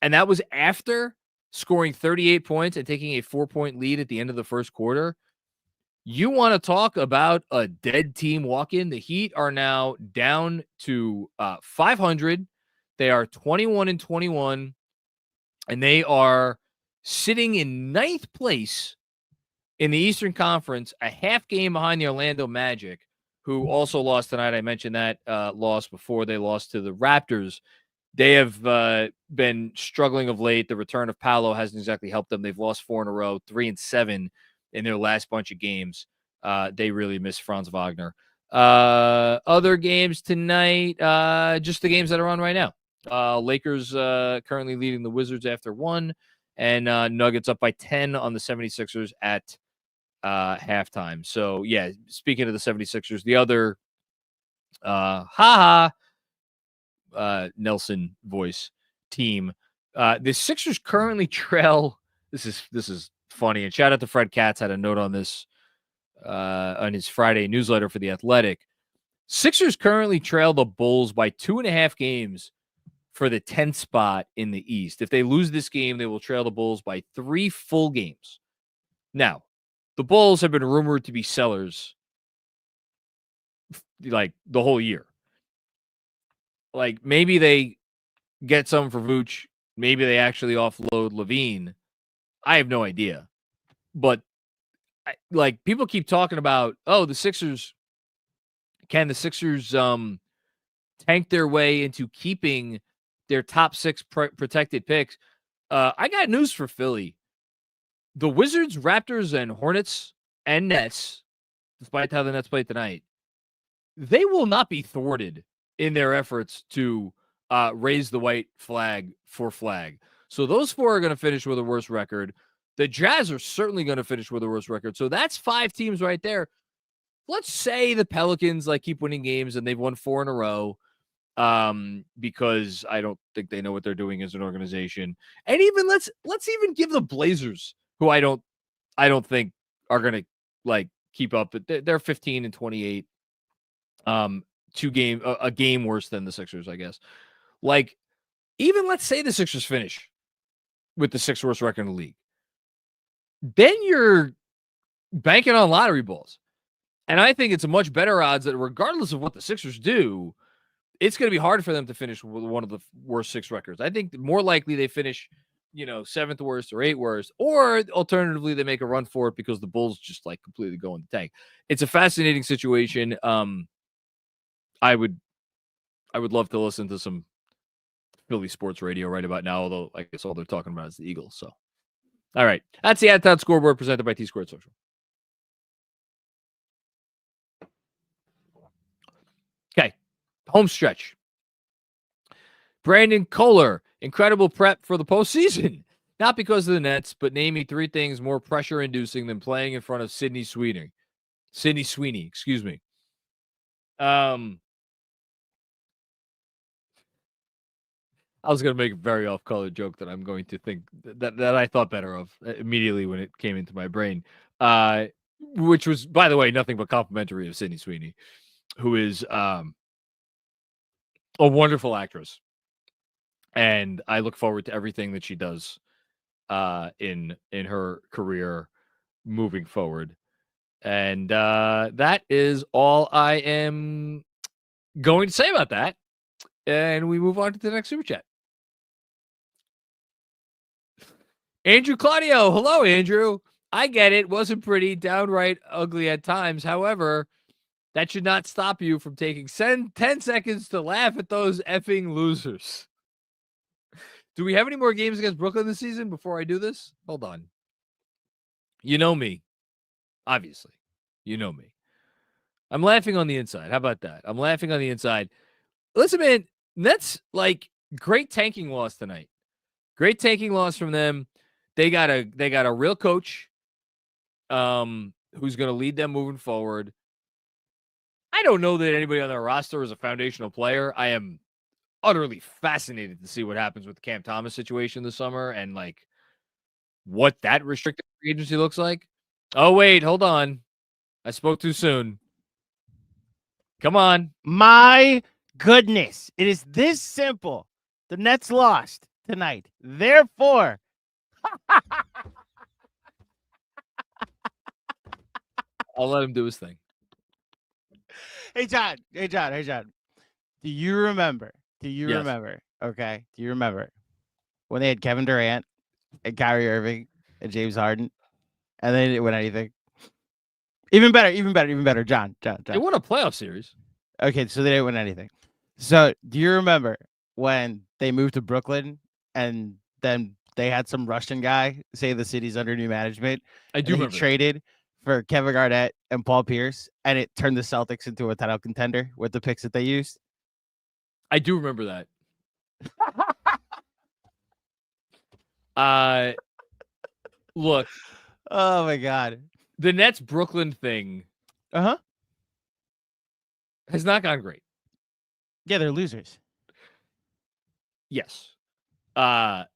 and that was after scoring 38 points and taking a 4-point lead at the end of the first quarter. You want to talk about a dead team walk-in? The Heat are now down to 500. They are 21-21, and they are sitting in ninth place in the Eastern Conference, a half game behind the Orlando Magic, who also lost tonight. I mentioned that loss before. They lost to the Raptors. They have been struggling of late. The return of Paolo hasn't exactly helped them. They've lost 4 in a row, 3-7 in their last bunch of games. They really miss Franz Wagner. Other games tonight, just the games that are on right now. Lakers currently leading the Wizards after 1, and Nuggets up by 10 on the 76ers at halftime. So, yeah, speaking of the 76ers, the other Nelson voice team, the Sixers currently trail. This is funny, and shout out to Fred Katz, had a note on this on his Friday newsletter for The Athletic. Sixers currently trail the Bulls by 2.5 games for the 10th spot in the East. If they lose this game, they will trail the Bulls by 3 full games. Now, the Bulls have been rumored to be sellers like the whole year. Like, maybe they get some for Vooch. Maybe they actually offload Levine. I have no idea. But, like, people keep talking about, oh, the Sixers, can the Sixers tank their way into keeping their top 6 protected picks? I got news for Philly. The Wizards, Raptors, and Hornets and Nets, despite how the Nets played tonight, they will not be thwarted in their efforts to raise the white flag for flag. So those 4 are going to finish with a worse record. The Jazz are certainly going to finish with a worse record. So that's 5 teams right there. Let's say the Pelicans keep winning games and they've won 4 in a row, because I don't think they know what they're doing as an organization. And even let's even give the Blazers, who I don't think are going to keep up, but they're 15-28. A game worse than the Sixers, I guess. Even let's say the Sixers finish with the 6th worst record in the league. Then you're banking on lottery balls. And I think it's a much better odds that regardless of what the Sixers do, it's going to be hard for them to finish with one of the worst 6 records. I think more likely they finish, 7th worst or 8th worst, or alternatively they make a run for it because the Bulls just completely go in the tank. It's a fascinating situation. I would love to listen to some Philly sports radio right about now, although I guess all they're talking about is the Eagles. So, all right. That's the Ad Scoreboard presented by T-Squared Social. Okay. Home stretch. Brandon Kohler, incredible prep for the postseason. Not because of the Nets, but name me 3 things more pressure-inducing than playing in front of Sydney Sweeney. Excuse me. I was going to make a very off-color joke that I'm going to think that I thought better of immediately when it came into my brain, which was, by the way, nothing but complimentary of Sydney Sweeney, who is a wonderful actress. And I look forward to everything that she does in her career moving forward. And that is all I am going to say about that. And we move on to the next Super Chat. Andrew Claudio. Hello, Andrew. I get it. Wasn't pretty, downright ugly at times. However, that should not stop you from taking 10 seconds to laugh at those effing losers. Do we have any more games against Brooklyn this season before I do this? Hold on. You know me, obviously. You know me. I'm laughing on the inside. How about that? I'm laughing on the inside. Listen, man, Nets, like, great tanking loss tonight. Great tanking loss from them. They got a real coach who's going to lead them moving forward. I don't know that anybody on their roster is a foundational player. I am utterly fascinated to see what happens with the Cam Thomas situation this summer and, like, what that restricted free agency looks like. Oh, wait, hold on. I spoke too soon. Come on. My goodness. It is this simple. The Nets lost tonight. Therefore, I'll let him do his thing. Hey, John. Do you remember? Yes. Okay. Do you remember when they had Kevin Durant and Kyrie Irving and James Harden and they didn't win anything? Even better. John. They won a playoff series. Okay, so they didn't win anything. So do you remember when they moved to Brooklyn and then they had some Russian guy say the city's under new management? I do remember. He traded for Kevin Garnett and Paul Pierce, and it turned the Celtics into a title contender with the picks that they used. I do remember that. Look. Oh my God. The Nets Brooklyn thing has not gone great. Yeah, they're losers. Yes. But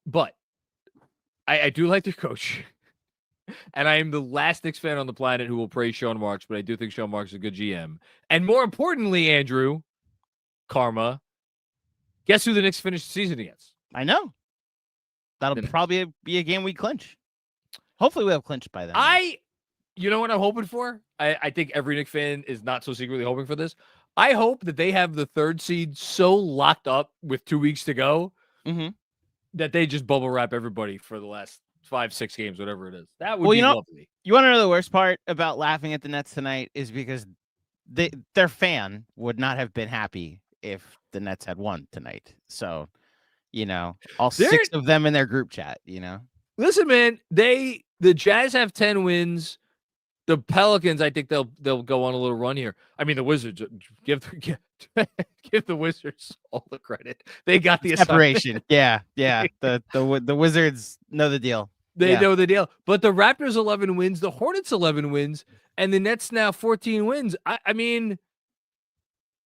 I do like their coach. And I am the last Knicks fan on the planet who will praise Sean Marks, but I do think Sean Marks is a good GM. And more importantly, Andrew, Karma, guess who the Knicks finished the season against? I know. That'll probably be a game we clinch. Hopefully we'll have clinched by then. You know what I'm hoping for? I think every Knicks fan is not so secretly hoping for this. I hope that they have the third seed so locked up with 2 weeks to go that they just bubble wrap everybody for the last 5-6 games, whatever it is. That would be lovely. You want to know the worst part about laughing at the Nets tonight is because their fan would not have been happy if the Nets had won tonight. So, all 6 of them in their group chat, Listen, man, the Jazz have 10 wins. The Pelicans, I think they'll go on a little run here. I mean, the Wizards, give the Wizards all the credit. They got the separation. Yeah. The Wizards know the deal. They know the deal. But the Raptors 11 wins, the Hornets 11 wins, and the Nets now 14 wins. I mean,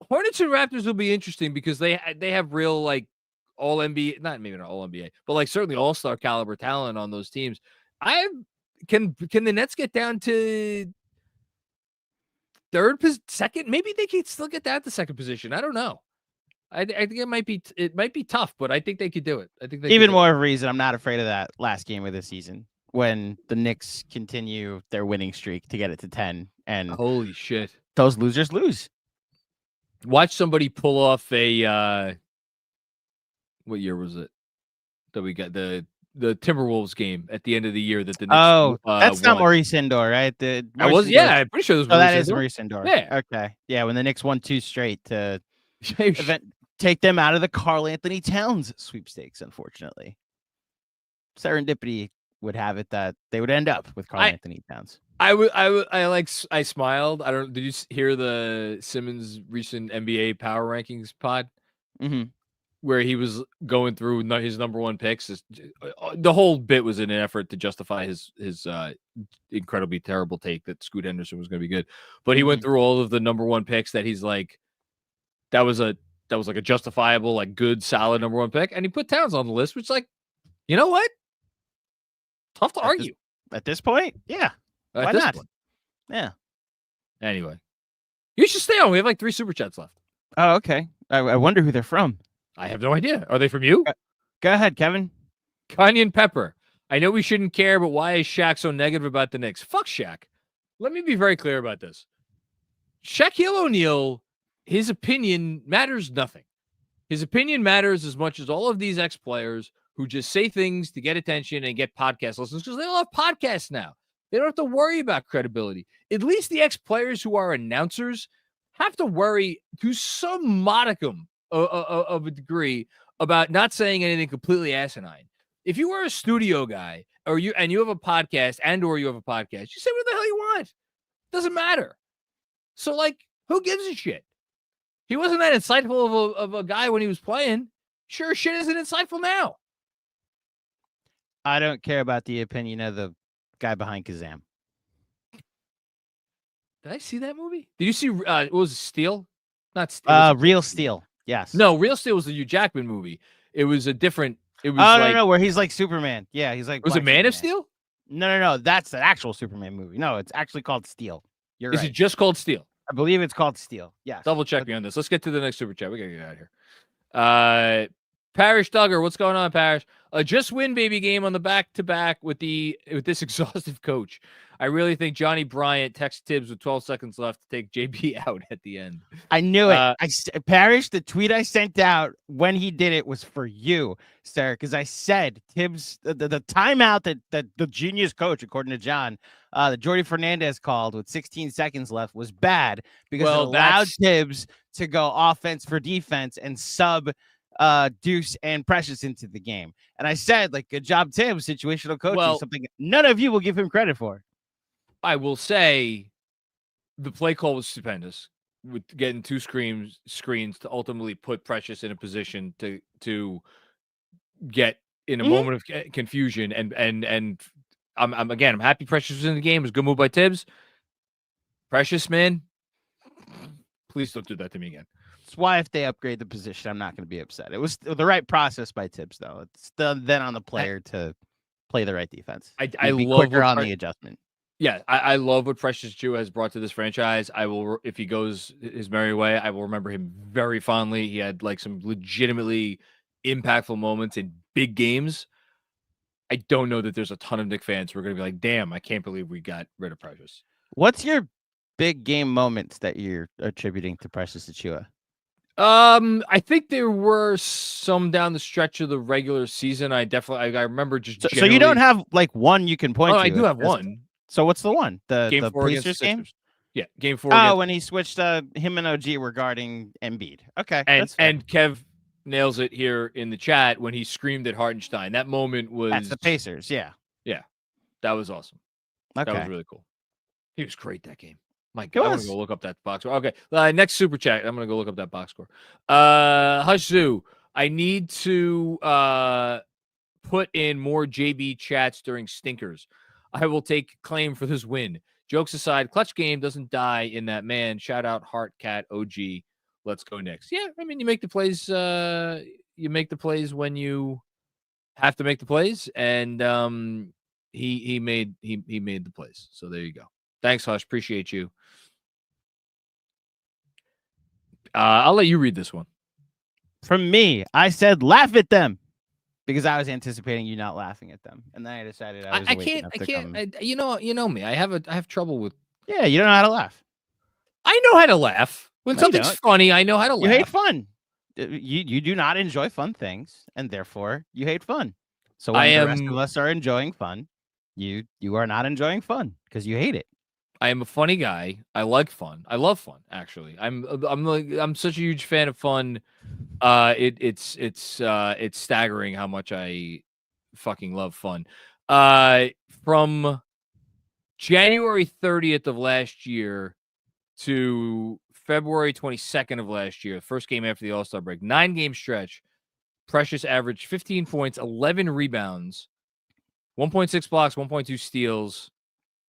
Hornets and Raptors will be interesting because they have real, like, all NBA, not maybe not all NBA, but like certainly all-star caliber talent on those teams. Can the Nets get down to second? Maybe they can still get down to second position. I don't know. I think it might be tough, but I think they could do it. I think even more of a reason I'm not afraid of that last game of the season when the Knicks continue their winning streak to get it to 10. And holy shit, those losers lose. Watch somebody pull off a what year was it that we got the Timberwolves game at the end of the year that the Knicks that's not Maurice Indor, right? I'm pretty sure that is Maurice Indor. Yeah. Okay. Yeah, when the Knicks won 2 straight to take them out of the Karl Anthony Towns sweepstakes, unfortunately. Serendipity would have it that they would end up with Karl Anthony Towns. I smiled. Did you hear the Simmons recent NBA power rankings pod? Where he was going through his number one picks. The whole bit was in an effort to justify his incredibly terrible take that Scoot Henderson was going to be good. But he went through all of the number one picks that he's like, that was like a justifiable, like good, solid number one pick. And he put Towns on the list, which, like, you know what? Tough to argue. At this point? Yeah. Why not? Yeah. Anyway, you should stay on. We have like 3 super chats left. Oh, okay. I wonder who they're from. I have no idea. Are they from you? Go ahead, Kevin. Kanyan Pepper. I know we shouldn't care, but why is Shaq so negative about the Knicks? Fuck Shaq. Let me be very clear about this. Shaquille O'Neal, his opinion matters nothing. His opinion matters as much as all of these ex-players who just say things to get attention and get podcast listeners because they all have podcasts now. They don't have to worry about credibility. At least the ex-players who are announcers have to worry to some modicum of a degree about not saying anything completely asinine. If you are a studio guy you have a podcast you say what the hell you want. Doesn't matter. So, like, who gives a shit? He wasn't that insightful of a guy when he was playing. Sure as shit isn't insightful now. I don't care about the opinion of the guy behind Kazam. Did I see that movie? Did you see, what was it, Steel? Not Steel. Real Steel. Yes. No, Real Steel was the Hugh Jackman movie. It was a different, it was no, where he's like Superman. Yeah, he's like. Was it Man of Steel? No. That's an actual Superman movie. No, it's actually called Steel. You're right. Is it just called Steel? I believe it's called Steel. Yes. Double check me on this. Let's get to the next super chat. We gotta get out of here. Parish Duggar, what's going on, Parish? A just win baby game on the back-to-back with this exhaustive coach. I really think Johnny Bryant texted Tibbs with 12 seconds left to take JB out at the end. I knew it. Parish, the tweet I sent out when he did it was for you, sir, because I said Tibbs, the timeout that the genius coach, according to John, that Jordy Fernandez called with 16 seconds left was bad because it allowed Tibbs to go offense for defense and sub Deuce and Precious into the game. And I said, like, good job, Tibbs, situational coaching, something none of you will give him credit for. I will say the play call was stupendous with getting two screens to ultimately put Precious in a position to get in a moment of confusion. And I'm happy Precious was in the game. It was a good move by Tibbs. Precious, man, please don't do that to me again. That's why if they upgrade the position, I'm not going to be upset. It was the right process by Tibbs, though. It's then on the player to play the right defense. I be love quicker on the adjustment. Yeah, I love what Precious Jew has brought to this franchise. I will, if he goes his merry way, I will remember him very fondly. He had like some legitimately impactful moments in big games. I don't know that there's a ton of Knicks fans who are going to be like, damn, I can't believe we got rid of Precious. What's your big game moments that you're attributing to Precious Achiuwa? I think there were some down the stretch of the regular season. I remember just so you don't have like one you can point to. I do have one. So what's the one? The game 4 Pacers game? Yeah, game 4. Oh, when he switched him and OG regarding Embiid. Okay, and Kev nails it here in the chat when he screamed at Hartenstein. That moment was that's the Pacers. Yeah, that was awesome. Okay, that was really cool. He was great that game. My God, I'm gonna go look up that box score. Okay, next super chat. I'm gonna go look up that box score. Hush Zoo, I need to put in more JB chats during stinkers. I will take claim for this win. Jokes aside, clutch game doesn't die in that man. Shout out Heart Cat OG. Let's go Knicks. Yeah, I mean you make the plays. You make the plays when you have to make the plays, and he made the plays. So there you go. Thanks, Hush. Appreciate you. I'll let you read this one. From me, I said laugh at them. Because I was anticipating you not laughing at them, and then I decided I can't. You know me. I have trouble with. Yeah, you don't know how to laugh. I know how to laugh when something's funny. I know how to laugh. You hate fun. You do not enjoy fun things, and therefore you hate fun. So when the rest of us are enjoying fun, you are not enjoying fun because you hate it. I am a funny guy. I like fun. I love fun. Actually, I'm such a huge fan of fun. It's staggering how much I fucking love fun. From January 30th of last year to February 22nd of last year, first game after the All-Star break, 9-game stretch, Precious averaged 15 points, 11 rebounds, 1.6 blocks, 1.2 steals,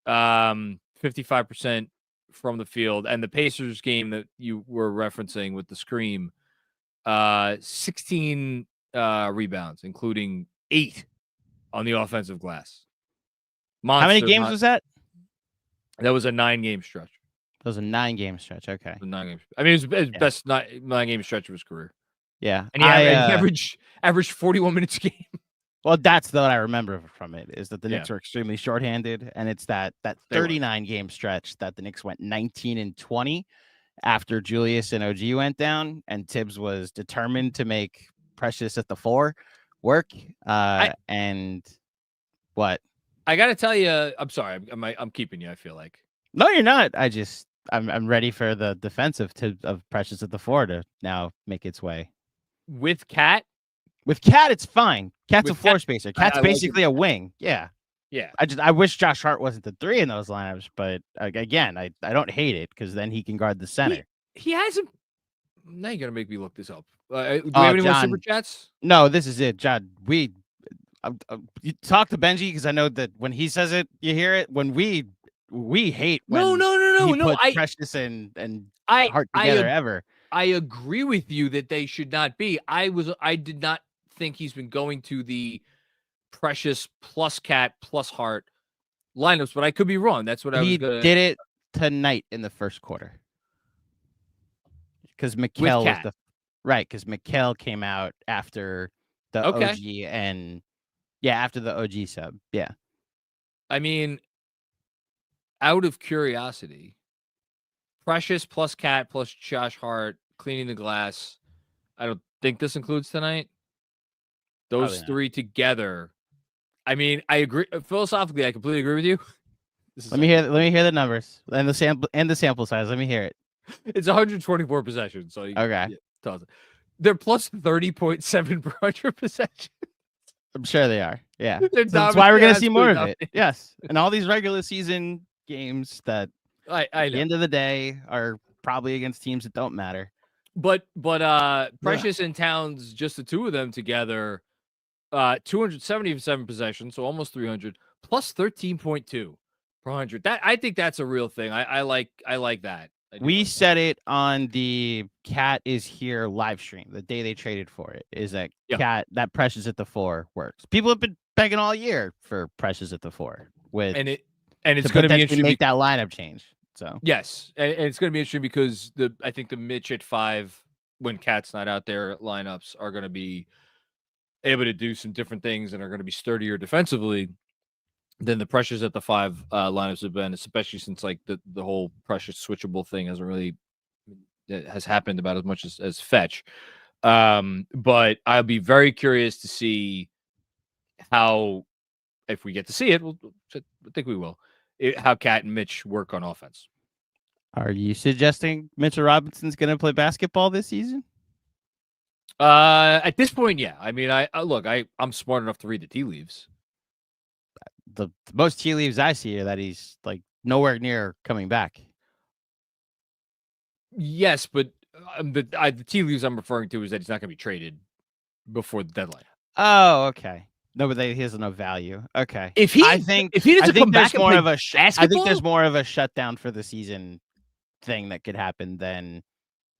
55% from the field. And the Pacers game that you were referencing with the scream, 16 rebounds, including 8 on the offensive glass. Monster. How many games was that? That was a 9-game stretch. That was a 9-game stretch. Okay. It was 9 games. I mean, it was his best 9-game stretch of his career. Yeah. And he averaged 41 minutes a game. Well, that's what I remember from it, is that the Knicks are extremely shorthanded, and it's that 39-game stretch that the Knicks went 19-20 after Julius and OG went down, and Tibbs was determined to make Precious at the 4 work. And what? I got to tell you, I'm sorry. I'm keeping you, I feel like. No, you're not. I'm ready for the defensive of Precious at the 4 to now make its way. With Cat, it's fine. Cat's a floor spacer. Cat's basically a wing. Yeah. Yeah. I wish Josh Hart wasn't the 3 in those lineups, but again, I don't hate it because then he can guard the center. He hasn't. Now you're gonna make me look this up. Do we have any more super chats? No, this is it, John. You talk to Benji because I know that when he says it, you hear it. When we hate when he puts Precious and Hart together ever. I agree with you that they should not be. I did not think he's been going to the Precious plus Cat plus Hart lineups, but I could be wrong. That's what he did it tonight in the first quarter because Mikal was because Mikal came out after the OG and after the OG sub. Yeah. I mean, out of curiosity, Precious plus Cat plus Josh Hart cleaning the glass. I don't think this includes tonight. Those three together. I mean, I agree philosophically. I completely agree with you. Let me hear the numbers and the sample size. Let me hear it. It's 124 possessions. So they're plus 30.7 per 100 possessions. I'm sure they are. Yeah, so that's why we're gonna see more of it. Yes, and all these regular season games that at the end of the day are probably against teams that don't matter. But Precious and Towns, just the two of them together, 277 possessions, so almost 300, plus 13.2 per 100. That I think that's a real thing. I like that. We said it on the Cat is Here live stream the day they traded for it. Is that Cat that Precious at the 4 works? People have been begging all year for Precious at the 4 and it's going to be interesting make that lineup change. So yes, and it's going to be interesting because I think the Mitch at 5 when Cat's not out there lineups are going to be able to do some different things and are going to be sturdier defensively than the Precious at the 5 lineups have been, especially since like the whole Precious switchable thing has happened about as much as Fetch. But I'll be very curious to see how, if we get to see it, I think we will. How Cat and Mitch work on offense. Are you suggesting Mitchell Robinson's going to play basketball this season? At this point, yeah. I mean, I'm smart enough to read the tea leaves. The most tea leaves I see are that he's like nowhere near coming back. Yes, but the tea leaves I'm referring to is that he's not going to be traded before the deadline. Oh, okay. No, but he has no value. Okay. I think there's more of a shutdown for the season thing that could happen than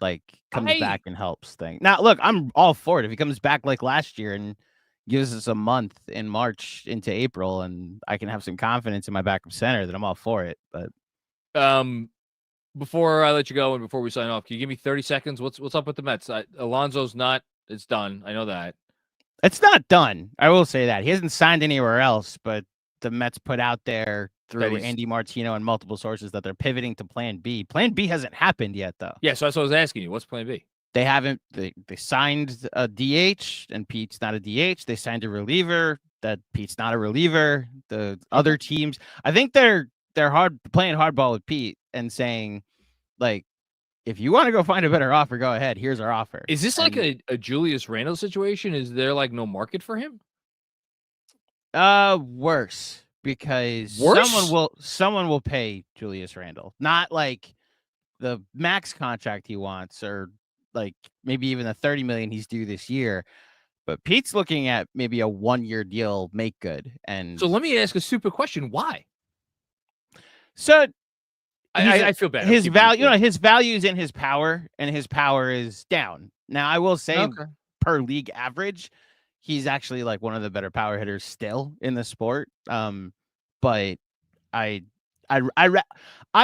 like comes back and helps thing. Now, look, I'm all for it. If he comes back like last year and gives us a month in March into April and I can have some confidence in my backup center, then I'm all for it. But before I let you go and before we sign off, can you give me 30 seconds? What's up with the Mets? Alonso's it's done. I know that. It's not done. I will say that. He hasn't signed anywhere else, but the Mets put out there through Andy Martino and multiple sources that they're pivoting to Plan B. Plan B hasn't happened yet, though. Yeah, so that's what I was asking you. What's Plan B? They haven't. They signed a DH, and Pete's not a DH. They signed a reliever. That Pete's not a reliever. The other teams, I think they're playing hardball with Pete and saying, like, if you want to go find a better offer, go ahead. Here's our offer. Is this like a Julius Randle situation? Is there like no market for him? Worse, because someone will pay Julius Randle. Not like the max contract he wants or like maybe even the $30 million he's due this year. But Pete's looking at maybe a 1-year deal, make good. And so let me ask a super question. Why? So I feel bad. His value, his value is in his power, and his power is down. Now, I will say, per league average, he's actually like one of the better power hitters still in the sport. But I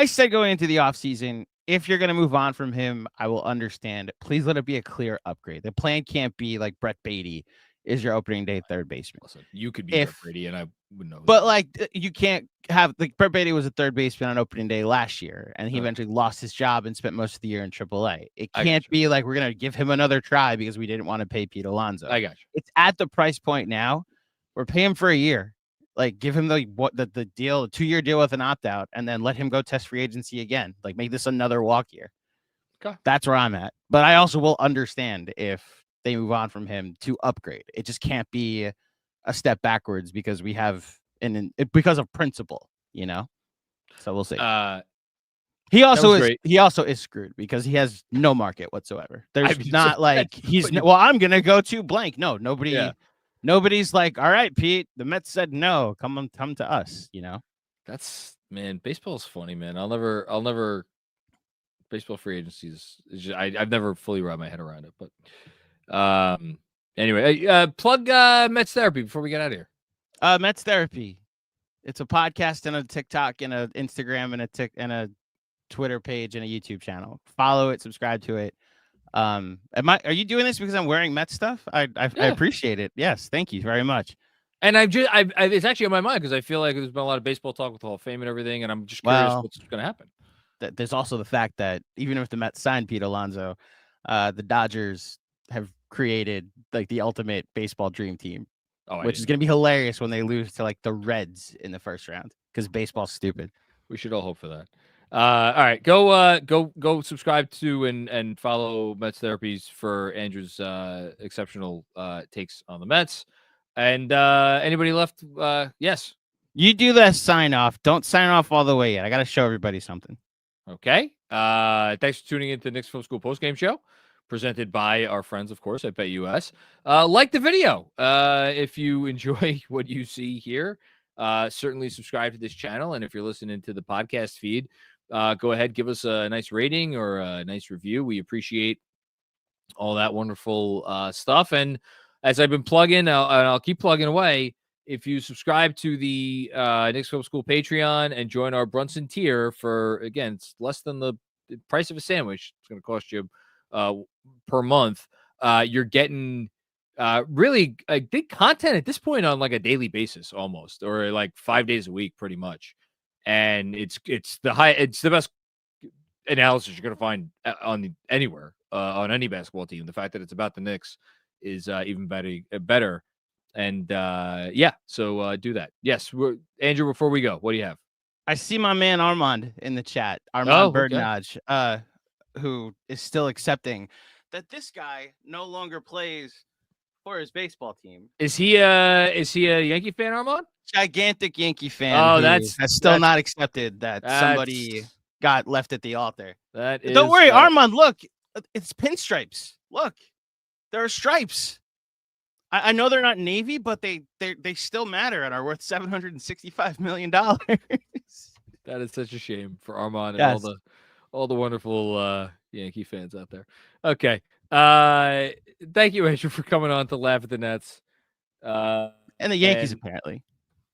said going into the offseason, if you're going to move on from him, I will understand. Please let it be a clear upgrade. The plan can't be like Brett Beatty is your opening day third baseman. Listen, you could be Brett Beatty, and I wouldn't know. But like, you can't have like Brett Beatty was a third baseman on opening day last year, and he eventually lost his job and spent most of the year in AAA. It can't be like we're gonna give him another try because we didn't want to pay Pete Alonso. I got you. It's at the price point now. We're paying for a year. Like, give him the deal, a 2-year deal with an opt-out, and then let him go test free agency again. Like, make this another walk year. Okay. That's where I'm at. But I also will understand if they move on from him to upgrade. It just can't be a step backwards because we have because of principle, you know. So we'll see. He also is screwed because he has no market whatsoever. There's not like well, I'm gonna go to blank. No, nobody's like, all right, Pete, the Mets said no, come to us, you know. That's, man, baseball's funny, man. I'll never baseball free agencies. I've never fully wrapped my head around it, but anyway, plug Mets Therapy before we get out of here. Mets Therapy. It's a podcast and a TikTok and a Instagram and a Twitter page and a YouTube channel. Follow it, subscribe to it. Are you doing this because I'm wearing Mets stuff? I appreciate it. Yes, thank you very much. And it's actually on my mind because I feel like there's been a lot of baseball talk with the Hall of Fame and everything, and I'm just curious what's going to happen. There's also the fact that even if the Mets signed Pete Alonso, the Dodgers have created like the ultimate baseball dream team, which is going to be hilarious when they lose to like the Reds in the first round because baseball's stupid. We should all hope for that. All right, go subscribe to and follow Mets Therapies for Andrew's exceptional takes on the Mets. And anybody left? Yes. You do that sign off. Don't sign off all the way yet. I got to show everybody something. Okay. Thanks for tuning into the Knicks Film School postgame show, presented by our friends, of course, at BetUS. Like the video if you enjoy what you see here. Certainly subscribe to this channel, and if you're listening to the podcast feed, go ahead, give us a nice rating or a nice review. We appreciate all that wonderful stuff. And as I've been plugging, I'll keep plugging away. If you subscribe to the Knicks Film School Patreon and join our Brunson tier for, again, it's less than the price of a sandwich. It's going to cost you per month. You're getting really big content at this point on like a daily basis almost, or like 5 days a week pretty much. And it's the best analysis you're going to find on anywhere on any basketball team. The fact that it's about the Knicks is even better. And so do that. Yes, Andrew, before we go, what do you have? I see my man Armand in the chat, Armand Berdnage, who is still accepting that this guy no longer plays for his baseball team. Is he a Yankee fan, Armand? Gigantic Yankee fan. Oh, that's still not accepted that somebody got left at the altar. Don't worry, Armand. Look, it's pinstripes. Look, there are stripes. I know they're not Navy, but they still matter and are worth $765 million. That is such a shame for Armand and all the wonderful Yankee fans out there. Okay. Thank you, Andrew, for coming on to laugh at the Nets. And the Yankees, apparently.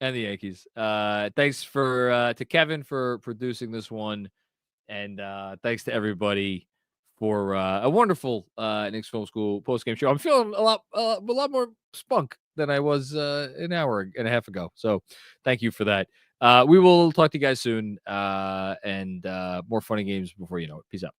And the Yankees. Thanks to Kevin for producing this one. And thanks to everybody for a wonderful Knicks Film School postgame show. I'm feeling a lot more spunk than I was an hour and a half ago. So thank you for that. We will talk to you guys soon and more funny games before you know it. Peace out.